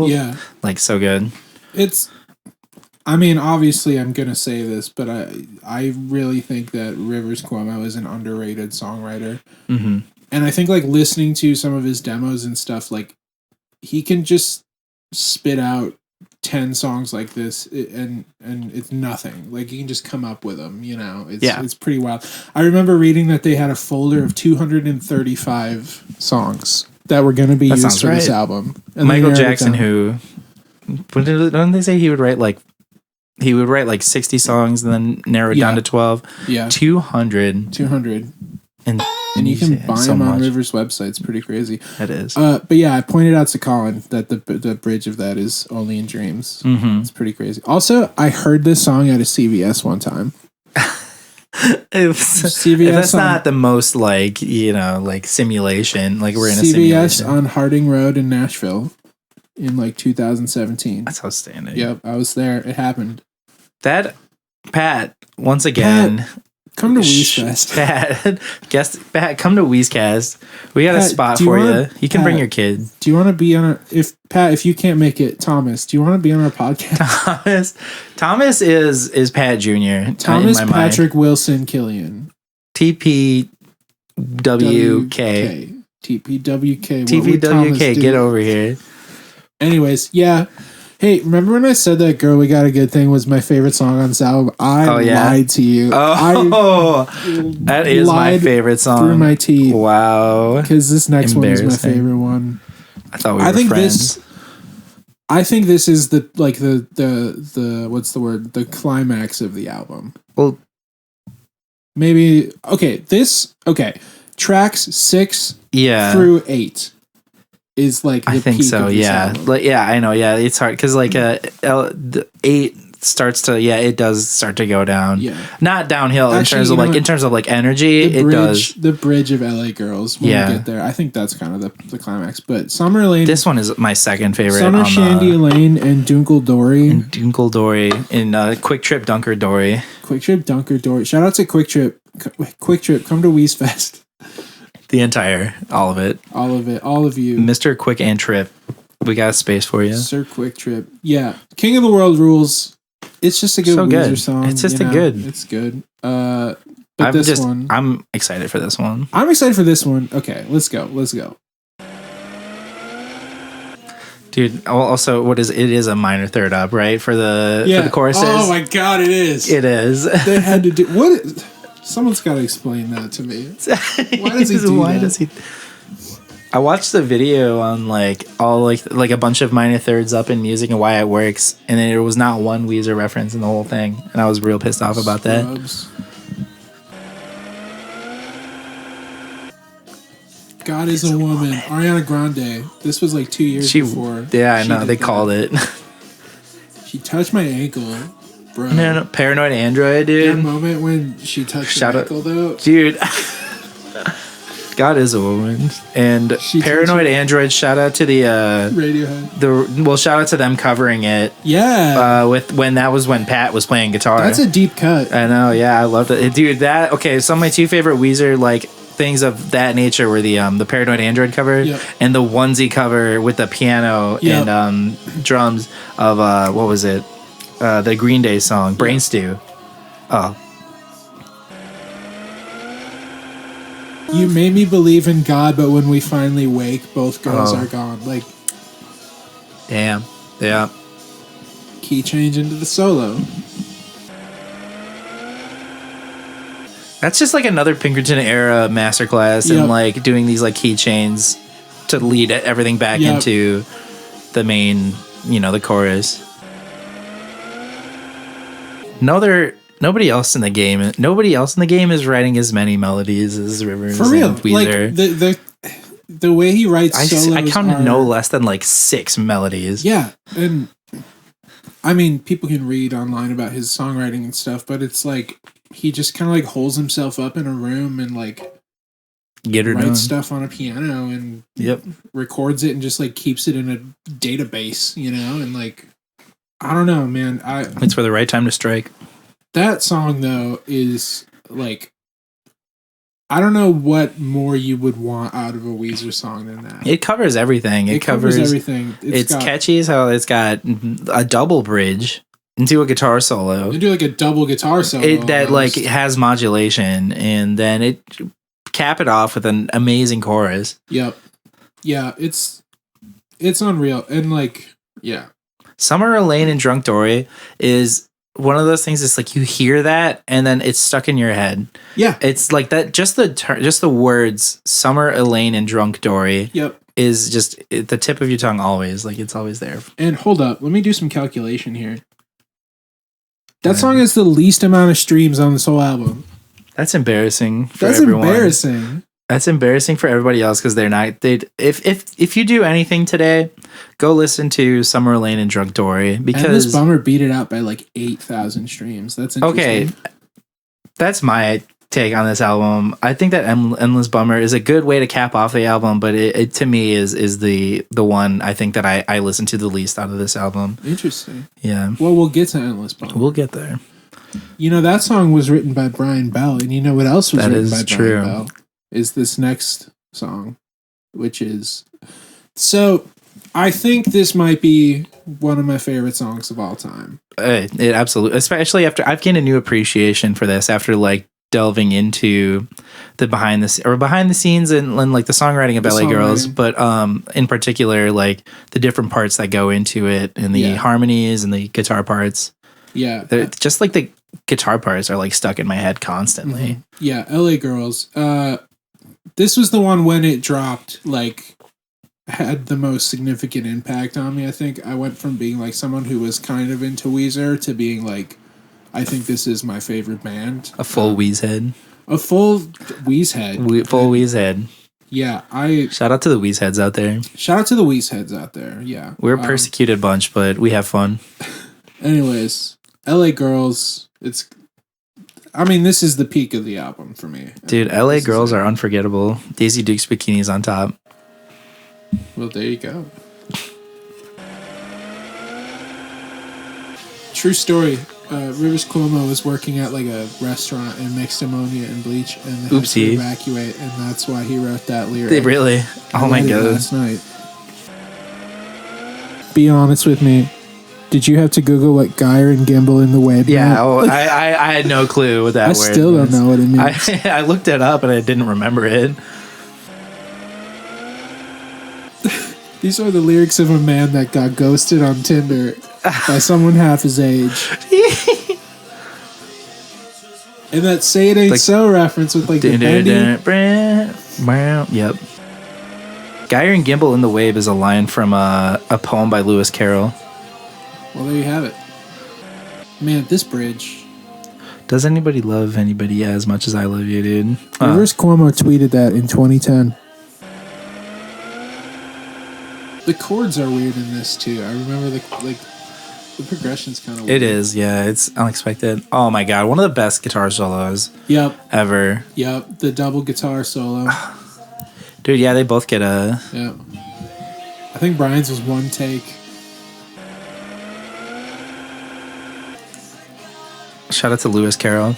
yeah, like so good. I mean, obviously, I'm gonna say this, but I really think that Rivers Cuomo is an underrated songwriter, and I think like listening to some of his demos and stuff, like he can just spit out 10 songs like this, and it's nothing. Like you can just come up with them, It's pretty wild. I remember reading that they had a folder of 235 songs that were going to be used for this album. And Michael Jackson, who, don't they say he would write like 60 songs and then narrow it down to 12? Yeah. 200. And you can buy them on River's website. It's pretty crazy. It is. But yeah, I pointed out to Colin that the bridge of that is Only in Dreams. Mm-hmm. It's pretty crazy. Also, I heard this song at a CVS one time. if that's not the most like simulation, like we're in a simulation. CVS on Harding Road in Nashville in like 2017. That's outstanding. Yep, I was there. It happened. That Pat, once again, come to Weezfest. Pat, come to Weezcast. We got a spot for you. You can bring your kid. Do you want to be on our? If you can't make it, Thomas, do you want to be on our podcast? Thomas is Pat Jr. Thomas Patrick Wilson Killian. TPWK. TPWK. Get over here. Anyways, yeah. Hey, remember when I said that "Girl, We Got a Good Thing" was my favorite song on this album? I lied to you. That is my favorite song. Through my teeth. Wow. Because this next one is my favorite one. I thought we were friends. I think this is the what's the word? The climax of the album. Well, maybe tracks 6 through 8. Is like the I think peak so, of this album. Like, yeah, I know, yeah, it's hard because like the 8 starts to it does start to go down, not downhill. Actually, in terms of like energy, it does. The bridge of LA Girls when we get there, I think that's kind of the climax. But Summer Lane, this one is my second favorite. Summer Shandy Lane and Dunkle Dory and Quick Trip Dunker Dory. Shout out to Quick Trip. Come to Weezfest. All of it. All of you. Mr. Quick and Trip. We got a space for you. Sir Quick Trip. Yeah. King of the World Rules. It's just a good Weezer song. It's just It's good. I'm excited for this one. Okay, let's go. Dude, also, it is a minor third up, right? For the choruses. Oh my god, it is. It is. They had to do what? Someone's got to explain that to me. Why does he do that? I watched the video on all a bunch of minor thirds up in music and why it works, and then there was not one Weezer reference in the whole thing, and I was real pissed off about that. God is a Woman. Ariana Grande. This was like 2 years before. Yeah, I know. They called it. She touched my ankle. Bro. Man, Paranoid Android, dude. That moment when she touched your ankle, though. Dude. God is a Woman. And Paranoid Android, shout out to the Radiohead. Shout out to them covering it. Yeah. When Pat was playing guitar. That's a deep cut. I know, yeah, I loved it. Dude, some of my 2 favorite Weezer things of that nature were the Paranoid Android cover and the onesie cover with the piano and drums of what was it? The Green Day song, Brain Stew. Oh. You made me believe in God, but when we finally wake, both girls are gone. Damn. Yeah. Key change into the solo. That's just another Pinkerton era masterclass and doing these keychains to lead everything back into the main, the chorus. Nobody else in the game is writing as many melodies as Rivers. For real, and Weezer. The way he writes solos. I counted no less than 6 melodies. Yeah, and I mean, people can read online about his songwriting and stuff, but it's he just kind of holds himself up in a room and writes stuff on a piano and records it and just keeps it in a database, and I don't know, man. It's for the right time to strike. That song though is I don't know what more you would want out of a Weezer song than that. It covers everything. It covers everything. It's catchy as hell. It's got a double bridge into a guitar solo. You do a double guitar solo. That has modulation, and then it cap it off with an amazing chorus. Yep. Yeah, it's unreal. And Summer Lane and Drunk Dory is one of those things. It's you hear that and then it's stuck in your head. Yeah, it's that. Just the words Summer Elaine and Drunk Dory. Yep. is just at the tip of your tongue always. Like, it's always there. And hold up, let me do some calculation here. That song has the least amount of streams on this whole album. That's embarrassing for everyone. That's embarrassing. That's embarrassing for everybody else because they're not. If you do anything today, go listen to Summer Lane and Drunk Dory, because Endless Bummer beat it out by like 8,000 streams. That's interesting. Okay. That's my take on this album. I think that Endless Bummer is a good way to cap off the album, but it to me is the one I think that I listen to the least out of this album. Interesting. Yeah. Well, we'll get to Endless Bummer. We'll get there. You know, that song was written by Brian Bell, and you know what else was written by Brian Bell? Is this next song, which is... So, I think this might be one of my favorite songs of all time. It absolutely... Especially after... I've gained a new appreciation for this after, like, delving into the behind the scenes and like the songwriting of LA Girls, but in particular, like, the different parts that go into it and the harmonies and the guitar parts. Yeah. Just, like, the guitar parts are, like, stuck in my head constantly. Mm-hmm. Yeah, LA Girls. This was the one when it dropped, like, had the most significant impact on me. I think I went from being like someone who was kind of into Weezer to being like, I think this is my favorite band. A full Weezhead. A full Weezhead. Full Weezhead. Yeah, shout out to the Weezheads out there. Shout out to the Weezheads out there. Yeah, we're a persecuted bunch, but we have fun. Anyways, LA Girls. This is the peak of the album for me. Dude, LA Girls are unforgettable. Daisy Duke's bikinis on top. Well, there you go. True story. Rivers Cuomo was working at like a restaurant and mixed ammonia and bleach, and they had to evacuate, and that's why he wrote that lyric. They really? Oh my god! Last night. Be honest with me. Did you have to Google what Geyer and Gimbal in the Wave? Yeah, I had no clue what that word I still don't know what it means. I looked it up and I didn't remember it. These are the lyrics of a man that got ghosted on Tinder by someone half his age. And that Say It Ain't like, So reference with like the bending. Yep. Geyer and Gimbal in the Wave is a line from a poem by Lewis Carroll. Well, there you have it. Man, this bridge. Does anybody love anybody as much as I love you, dude? Rivers Cuomo tweeted that in 2010. The chords are weird in this too. I remember the progression's kind of weird. It is, yeah. It's unexpected. Oh my god, one of the best guitar solos. Yep. Ever. Yep, the double guitar solo. Dude, yeah, they both get a. Yeah. I think Brian's was one take. Shout out to Lewis Carroll.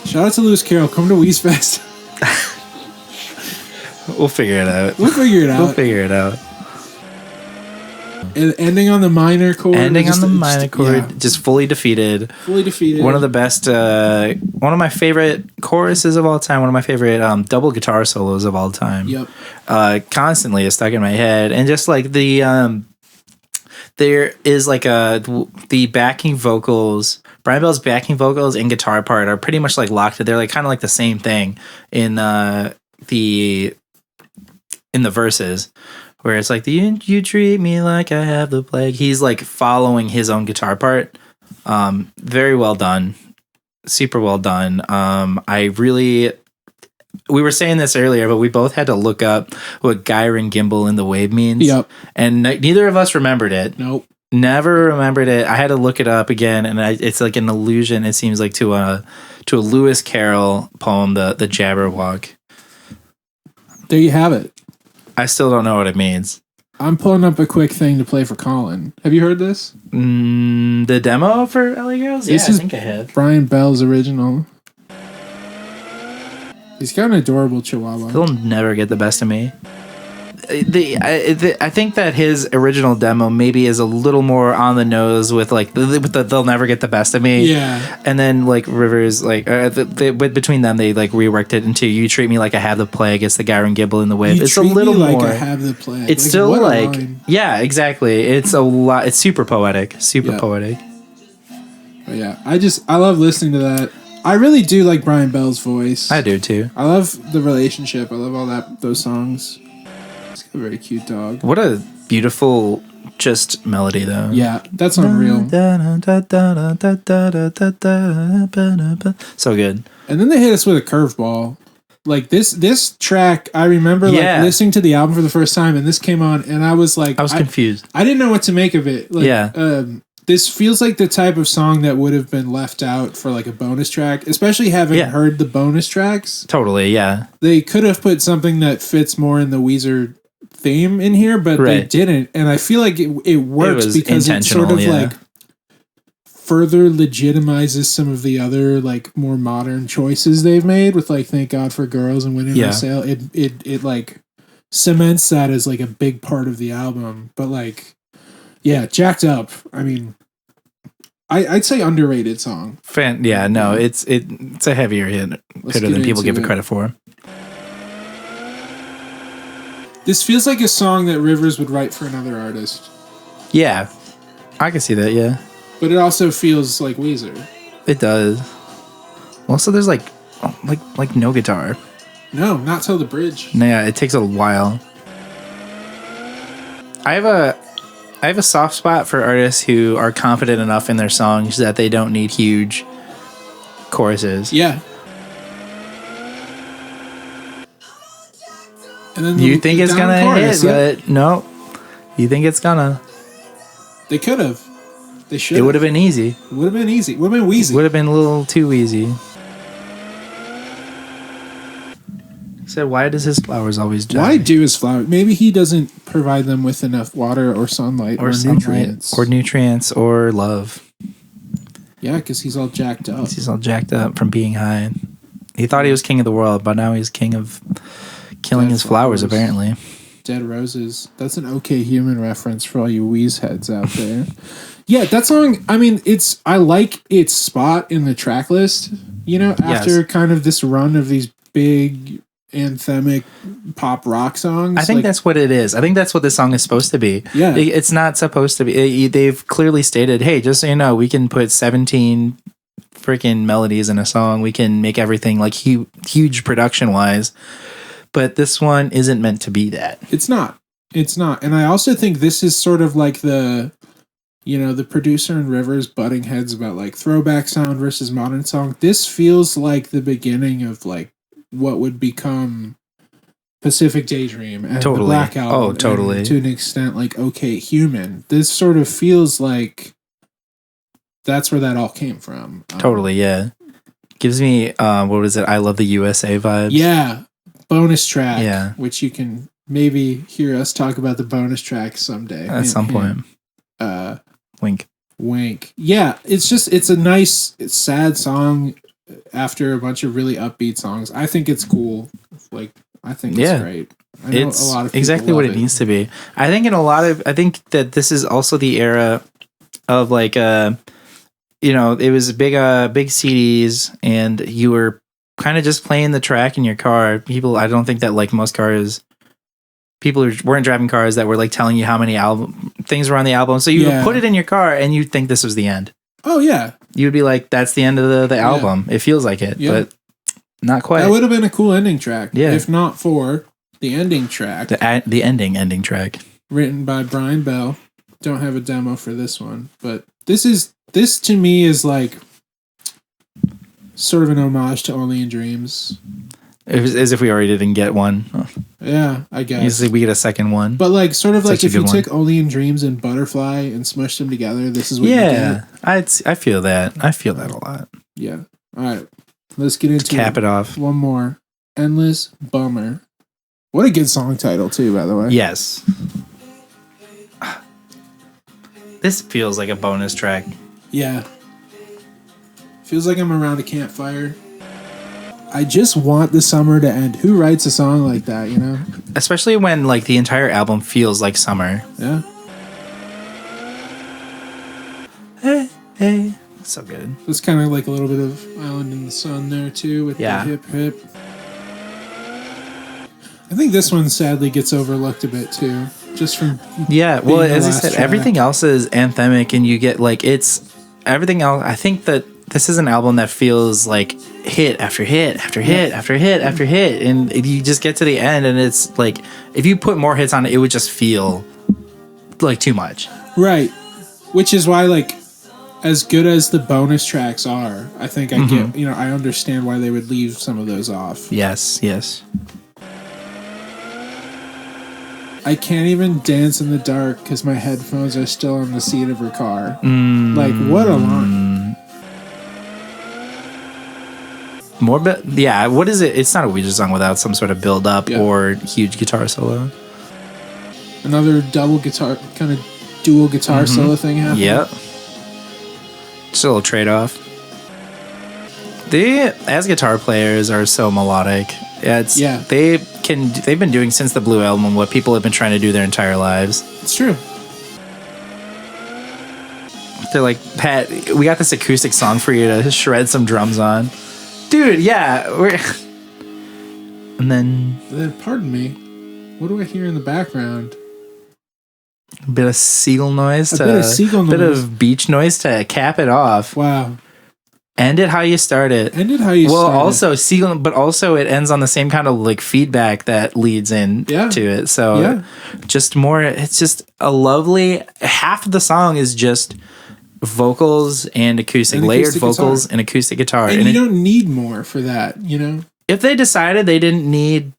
Shout out to Lewis Carroll. Come to Weezfest. We'll figure it out. We'll figure it out. Ending on the minor chord. Just fully defeated. Fully defeated. One of the best, one of my favorite choruses of all time. One of my favorite double guitar solos of all time. Yep. Constantly is stuck in my head. And just like the, there is like the backing vocals. Brian Bell's backing vocals and guitar part are pretty much like locked. They're like kind of like the same thing in the verses, where it's like you treat me like I have the plague. He's like following his own guitar part. Very well done, super well done. We were saying this earlier, but we both had to look up what Geyer and Gimbal in the Wave means. Yep. And neither of us remembered it. Nope. Never remembered it. I had to look it up again, and it's like an allusion. It seems like to a Lewis Carroll poem, the Jabberwock. There you have it. I still don't know what it means. I'm pulling up a quick thing to play for Colin. Have you heard this? The demo for LA Girls? I think I have. Brian Bell's original. He's got an adorable chihuahua. He'll never get the best of me. I think that his original demo maybe is a little more on the nose with like they'll never get the best of me. Yeah. And then like Rivers, like between them they like reworked it into "You Treat Me Like I Have the Plague." It's the Geyer and Gimbal in the Wave. It's a little more like I have the plague. It's like, still like yeah, exactly. It's a lot. It's super poetic. Poetic. But yeah, I love listening to that. I really do like Brian Bell's voice. I do too. I love the relationship. I love all those songs. It's got a very cute dog. What a beautiful just melody, though. Yeah, that's unreal. So good. And then they hit us with a curveball. Like this track, I remember like listening to the album for the first time, and this came on, and I was like, I was confused. I didn't know what to make of it. Like, this feels like the type of song that would have been left out for like a bonus track, especially having heard the bonus tracks. Totally, yeah. They could have put something that fits more in the Weezer theme in here, but they didn't. And I feel like it works because it sort of like further legitimizes some of the other like more modern choices they've made with like Thank God for Girls and Winning on Sale. It like cements that as like a big part of the album. But like, yeah, Jacked Up. I mean, I'd say underrated song. It's a heavier hitter than people give it credit for. This feels like a song that Rivers would write for another artist. Yeah, I can see that. Yeah, but it also feels like Weezer. It does. Also, there's like no guitar. No, not till the bridge. Yeah, it takes a while. I have a soft spot for artists who are confident enough in their songs that they don't need huge choruses. Yeah. And then you think it's gonna hit, but no. You think it's gonna. They could have. They should. It would have been easy. It would have been easy. Would have been Weezy. Would have been a little too easy. Said, why does his flowers always die? Why do his flowers? Maybe he doesn't provide them with enough water or sunlight or nutrients. Or nutrients or love. Yeah, because he's all jacked up. He's all jacked up from being high. He thought he was king of the world, but now he's king of killing his flowers, apparently. Dead Roses. That's an OK Human reference for all you Weez heads out there. Yeah, that song, I mean, I like its spot in the track list, you know, after kind of this run of these big anthemic pop rock songs. I think that's what it is. I think that's what this song is supposed to be. Yeah. It's not supposed to be. They've clearly stated, hey, just so you know, we can put 17 freaking melodies in a song. We can make everything like huge production wise. But this one isn't meant to be that. It's not. And I also think this is sort of like the producer and Rivers butting heads about like throwback sound versus modern song. This feels like the beginning of like what would become Pacific Daydream and the Black Album. Oh, totally. And to an extent, like OK Human. This sort of feels like that's where that all came from. Totally, yeah. Gives me what was it? I Love the USA vibes. Yeah. Bonus track, which you can maybe hear us talk about the bonus track someday. At some point. Wink. Yeah, it's a nice, sad song after a bunch of really upbeat songs. I think it's cool. Like, I think it's great. I know it's a lot of people exactly what it needs to be. I think that this is also the era of like, it was big CDs and you were kind of just playing the track in your car. I don't think that like most cars, people who weren't driving cars that were like telling you how many things were on the album. So you would put it in your car and you'd think this was the end. Oh yeah. You'd be like, that's the end of the album. It feels like it, but not quite. That would have been a cool ending track. Yeah. If not for the ending track. The ending track. Written by Brian Bell. Don't have a demo for this one, but this to me is like sort of an homage to Only in Dreams. As if we already didn't get one. Yeah, I guess. Usually we get a second one. But like sort of like if you took Only in Dreams and Butterfly and smushed them together, this is what you get. I feel that. I feel that a lot. Yeah. All right. Let's get into cap it off. One more. Endless Bummer. What a good song title too, by the way. Yes. This feels like a bonus track. Yeah. Feels like I'm around a campfire. I just want the summer to end. Who writes a song like that, you know? Especially when like the entire album feels like summer. Yeah. Hey. So good. It's kind of like a little bit of Island in the Sun there too with the hip hip. I think this one sadly gets overlooked a bit too. Just from well, as I said, everything else is anthemic and you get like it's everything else. I think that this is an album that feels like hit after hit after hit after hit after hit, and you just get to the end, and it's like if you put more hits on it, it would just feel like too much. Right. Which is why, like, as good as the bonus tracks are, I think I get, I understand why they would leave some of those off. Yes. I can't even dance in the dark because my headphones are still on the seat of her car. Like, what a line. What is it? It's not a Weezer song without some sort of build up or huge guitar solo. Another double guitar, kind of dual guitar solo thing happening. Yep. Just a little trade off. They, as guitar players, are so melodic. They've been doing since the Blue Album what people have been trying to do their entire lives. It's true. They're like, Pat, we got this acoustic song for you to shred some drums on. Dude, yeah. And then, pardon me, what do I hear in the background? A bit of seagull noise. A bit of beach noise to cap it off. Wow. End it how you start it. Also seagull, but also it ends on the same kind of like feedback that leads in to it. So just more, it's just a lovely, half of the song is just vocals and acoustic, layered vocals and acoustic guitar. And you don't need more for that, If they decided they didn't need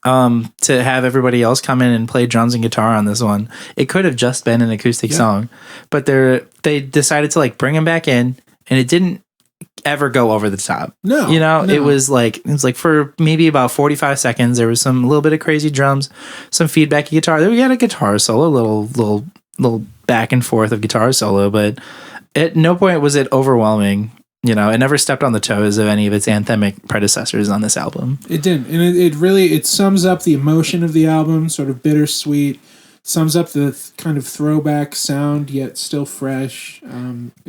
to have everybody else come in and play drums and guitar on this one, it could have just been an acoustic song. But they decided to like bring him back in, and it didn't ever go over the top. No. It was like for maybe about 45 seconds there was some little bit of crazy drums, some feedbacky guitar. Then we had a guitar solo, little back and forth of guitar solo, but at no point was it overwhelming. It never stepped on the toes of any of its anthemic predecessors on this album. It didn't. And it really sums up the emotion of the album, sort of bittersweet, sums up the kind of throwback sound, yet still fresh.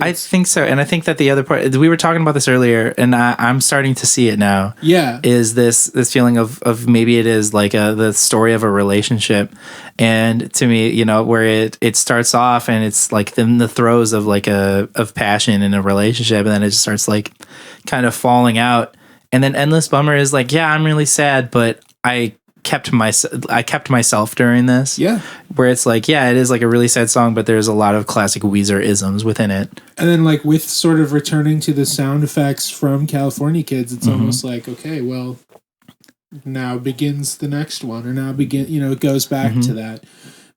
I think so. And I think that the other part, we were talking about this earlier, and I'm starting to see it now. Yeah. Is this feeling of maybe it is like the story of a relationship. And to me, where it starts off and it's like in the throes of like of passion in a relationship, and then it just starts like kind of falling out. And then Endless Bummer is like, yeah, I'm really sad, but I kept myself during this. Yeah. Where it's like, yeah, it is like a really sad song, but there's a lot of classic Weezer isms within it. And then like with sort of returning to the sound effects from California Kids, it's almost like, okay, well, now begins the next one, or now it goes back to that,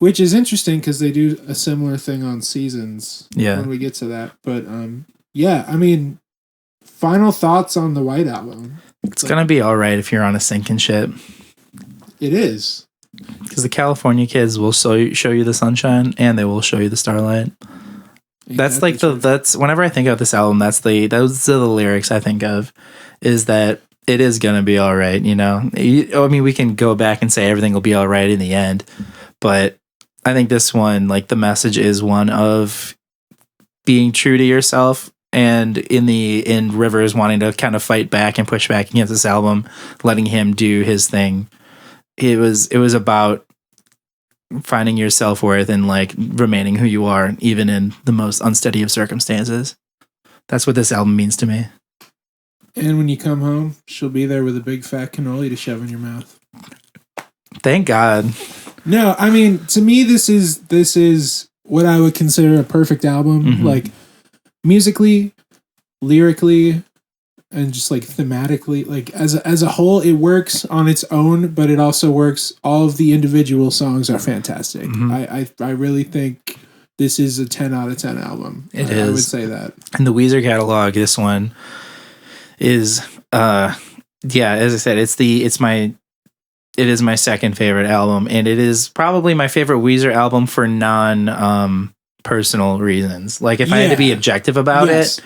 which is interesting because they do a similar thing on Seasons. Yeah. When we get to that. But I mean, final thoughts on the White Album. It's going to be all right if you're on a sinking ship. It is. Because the California Kids will show you the sunshine, and they will show you the starlight. That's like that's whenever I think of this album, those are the lyrics I think of, is that it is going to be all right. I mean, we can go back and say everything will be all right in the end, but I think this one, like the message is one of being true to yourself. And in Rivers wanting to kind of fight back and push back against this album, letting him do his thing. It was about finding your self-worth and like remaining who you are, even in the most unsteady of circumstances. That's what this album means to me. And when you come home, she'll be there with a big fat cannoli to shove in your mouth. Thank God. No, I mean, to me, this is what I would consider a perfect album. Like musically, lyrically, and just like thematically, like as a whole, it works on its own, but it also works. All of the individual songs are fantastic. I really think this is a 10 out of 10 album. It is. I would say that. In the Weezer catalog, this one is, as I said, it is my second favorite album, and it is probably my favorite Weezer album for personal reasons. Like if I had to be objective about it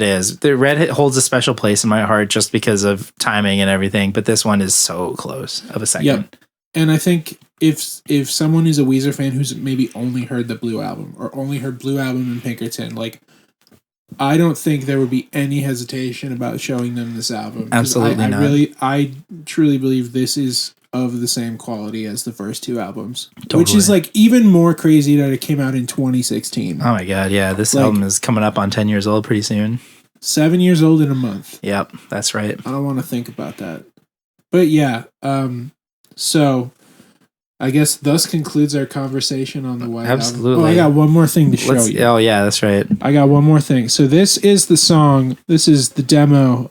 is. The Red holds a special place in my heart just because of timing and everything, but this one is so close of a second. Yep. And I think if someone is a Weezer fan who's maybe only heard the Blue Album or only heard Blue Album and Pinkerton, like I don't think there would be any hesitation about showing them this album. Absolutely not. I truly believe this is of the same quality as the first two albums. Totally. Which is like even more crazy that it came out in 2016. Oh my God, yeah. This album is coming up on 10 years old pretty soon. 7 years old in a month. Yep, that's right. I don't want to think about that. But yeah, so I guess thus concludes our conversation on the White Absolutely. Album. Oh, I got one more thing to show you. Oh, yeah, that's right. I got one more thing. So this is the song. This is the demo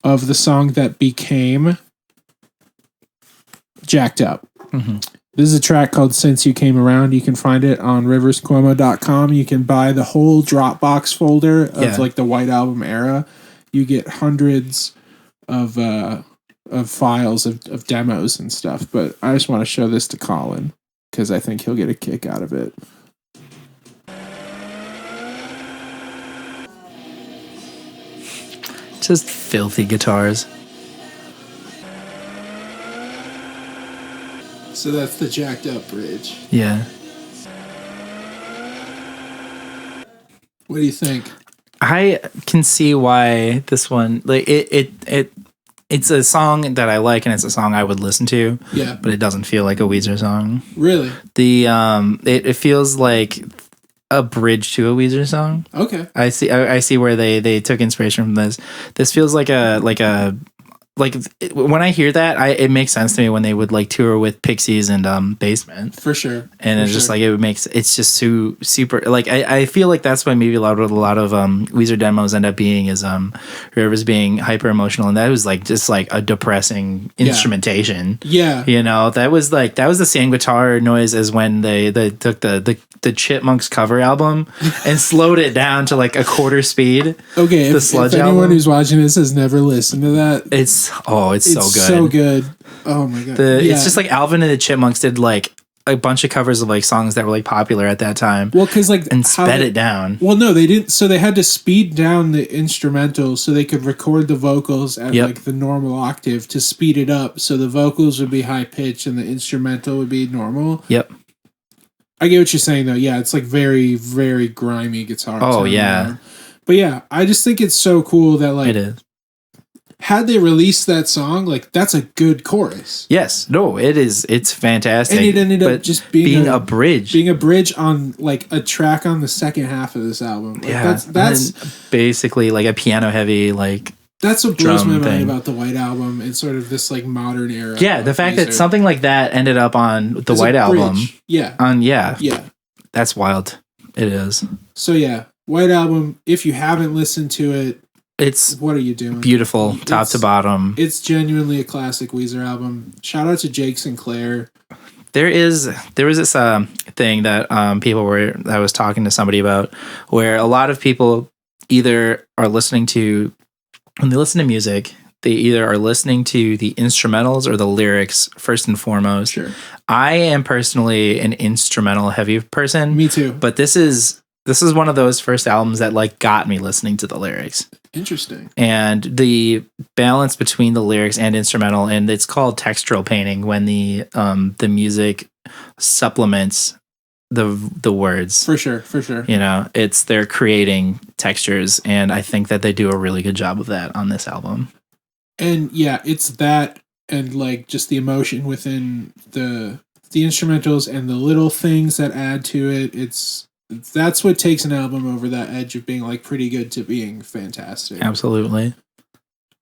of the song that became Jacked Up. Mm-hmm. This is a track called Since You Came Around. You can find it on riverscuomo.com. You can buy the whole Dropbox folder of like the White Album era. You get hundreds of files of demos and stuff. But I just want to show this to Colin because I think he'll get a kick out of it. Just filthy guitars. So that's the Jacked Up bridge. Yeah. What do you think? I can see why this one, like it's a song that I like and it's a song I would listen to. Yeah. But it doesn't feel like a Weezer song. Really? It feels like a bridge to a Weezer song. Okay. I see where they took inspiration from this. This feels like when I hear that, it makes sense to me when they would like tour with Pixies and Basement. For sure. And it's just like it's just super like I feel like that's why maybe a lot of Weezer demos end up being is Rivers being hyper emotional, and that was like just like a depressing instrumentation. Yeah. You know, that was the same guitar noise as when they took the Chipmunks cover album and slowed it down to like a quarter speed. Okay, the Sludge if anyone album. who's watching this has never listened to that, it's so good. So good. Oh my god. It's just like Alvin and the Chipmunks did like a bunch of covers of like songs that were like popular at that time. Well, because like and sped it down. Well, no, they didn't. So they had to speed down the instrumental so they could record the vocals at like the normal octave to speed it up, so the vocals would be high pitched and the instrumental would be normal. Yep. I get what you're saying though. Yeah, it's like very, very grimy guitar. Oh yeah. But yeah, I just think it's so cool that like it is. Had they released that song, like that's a good chorus. Yes, no, it is. It's fantastic. And it ended up just being a bridge, being a bridge on like a track on the second half of this album. Like, yeah, that's basically like a piano heavy like. That's what blows my mind about the White Album and sort of this like modern era. Yeah, the fact that something like that ended up on the White Album. Yeah. Yeah. That's wild. It is. So yeah, White Album. If you haven't listened to it. What are you doing? Beautiful, top to bottom. It's genuinely a classic Weezer album. Shout out to Jake Sinclair. There was this thing that I was talking to somebody about, where a lot of people either are listening to, when they listen to music, they either are listening to the instrumentals or the lyrics first and foremost. Sure. I am personally an instrumental heavy person. Me too. But this is one of those first albums that like got me listening to the lyrics. Interesting. And the balance between the lyrics and instrumental, and it's called textural painting when the music supplements the words. For sure. You know, they're creating textures, and I think that they do a really good job of that on this album. And yeah, it's that and like just the emotion within the instrumentals and the little things that add to it. That's what takes an album over that edge of being like pretty good to being fantastic. Absolutely.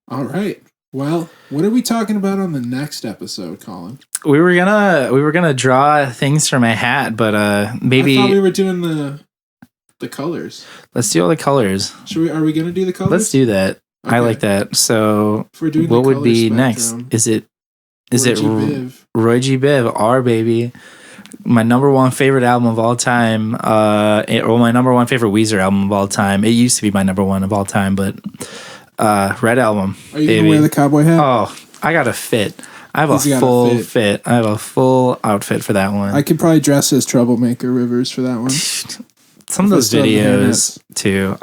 All right. Well, what are we talking about on the next episode, Colin? We were gonna draw things from a hat, but maybe I thought we were doing the colors. Let's do all the colors. Are we gonna do the colors? Let's do that. Okay. I like that. So if we're doing what would be next? Is it Roy G. Biv, our baby? My number one favorite album of all time, or my number one favorite Weezer album of all time. It used to be my number one of all time, but Red Album. Are you gonna wear the cowboy hat? Oh, I got a fit. I have a full fit. I have a full outfit for that one. I could probably dress as Troublemaker Rivers for that one. Some of those videos too.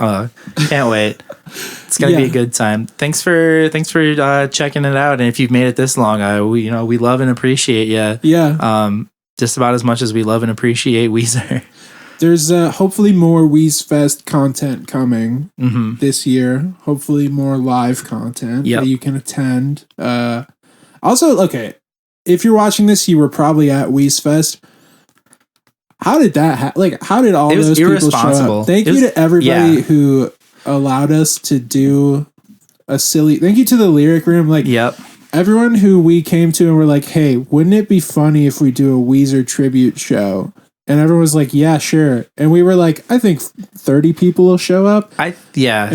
Can't wait. It's gonna be a good time. Thanks for checking it out. And if you've made it this long, we love and appreciate you. Yeah. Just about as much as we love and appreciate Weezer. There's hopefully more WeezFest content coming this year. Hopefully more live content that you can attend. Also, okay, if you're watching this, you were probably at WeezFest. How did that happen? Like, how did all those people show up? Thank you to everybody who allowed us to do a silly. Thank you to the Lyric Room. Like, yep. Everyone who we came to and were like, hey, wouldn't it be funny if we do a Weezer tribute show? And everyone was like, yeah, sure. And we were like, I think 30 people will show up. And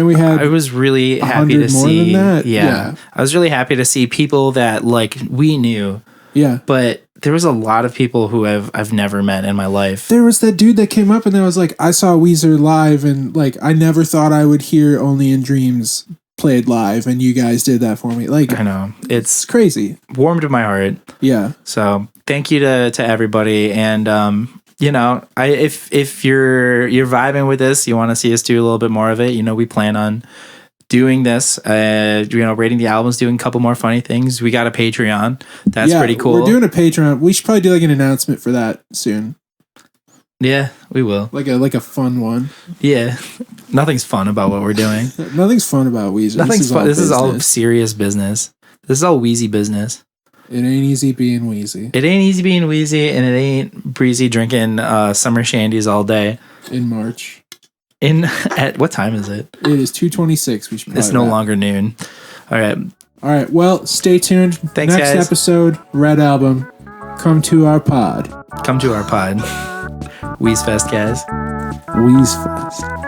we had I was really happy to see. Than that. Yeah. I was really happy to see people that like we knew. Yeah. But there was a lot of people who I've never met in my life. There was that dude that came up and I was like, I saw Weezer live and like I never thought I would hear Only in Dreams played live, and you guys did that for me. Like, I know, it's crazy. Warmed my heart. Yeah. So thank you to everybody, and you know, if you're vibing with this, you want to see us do a little bit more of it. You know, we plan on doing this. You know, rating the albums, doing a couple more funny things. We got a Patreon. That's pretty cool. We're doing a Patreon. We should probably do like an announcement for that soon. Yeah, we will. Like a fun one. Yeah. Nothing's fun about what we're doing. Nothing's fun about Weezer. Nothing's fun. This is all serious business. This is all Wheezy business. It ain't easy being Wheezy. It ain't easy being Wheezy, and it ain't breezy drinking summer shandies all day. In March. At what time is it? It is 2:26. It's no longer noon. All right. Well, stay tuned. Thanks, Next guys. episode, Red Album. Come to our pod. Weezfest, guys. Weezfest.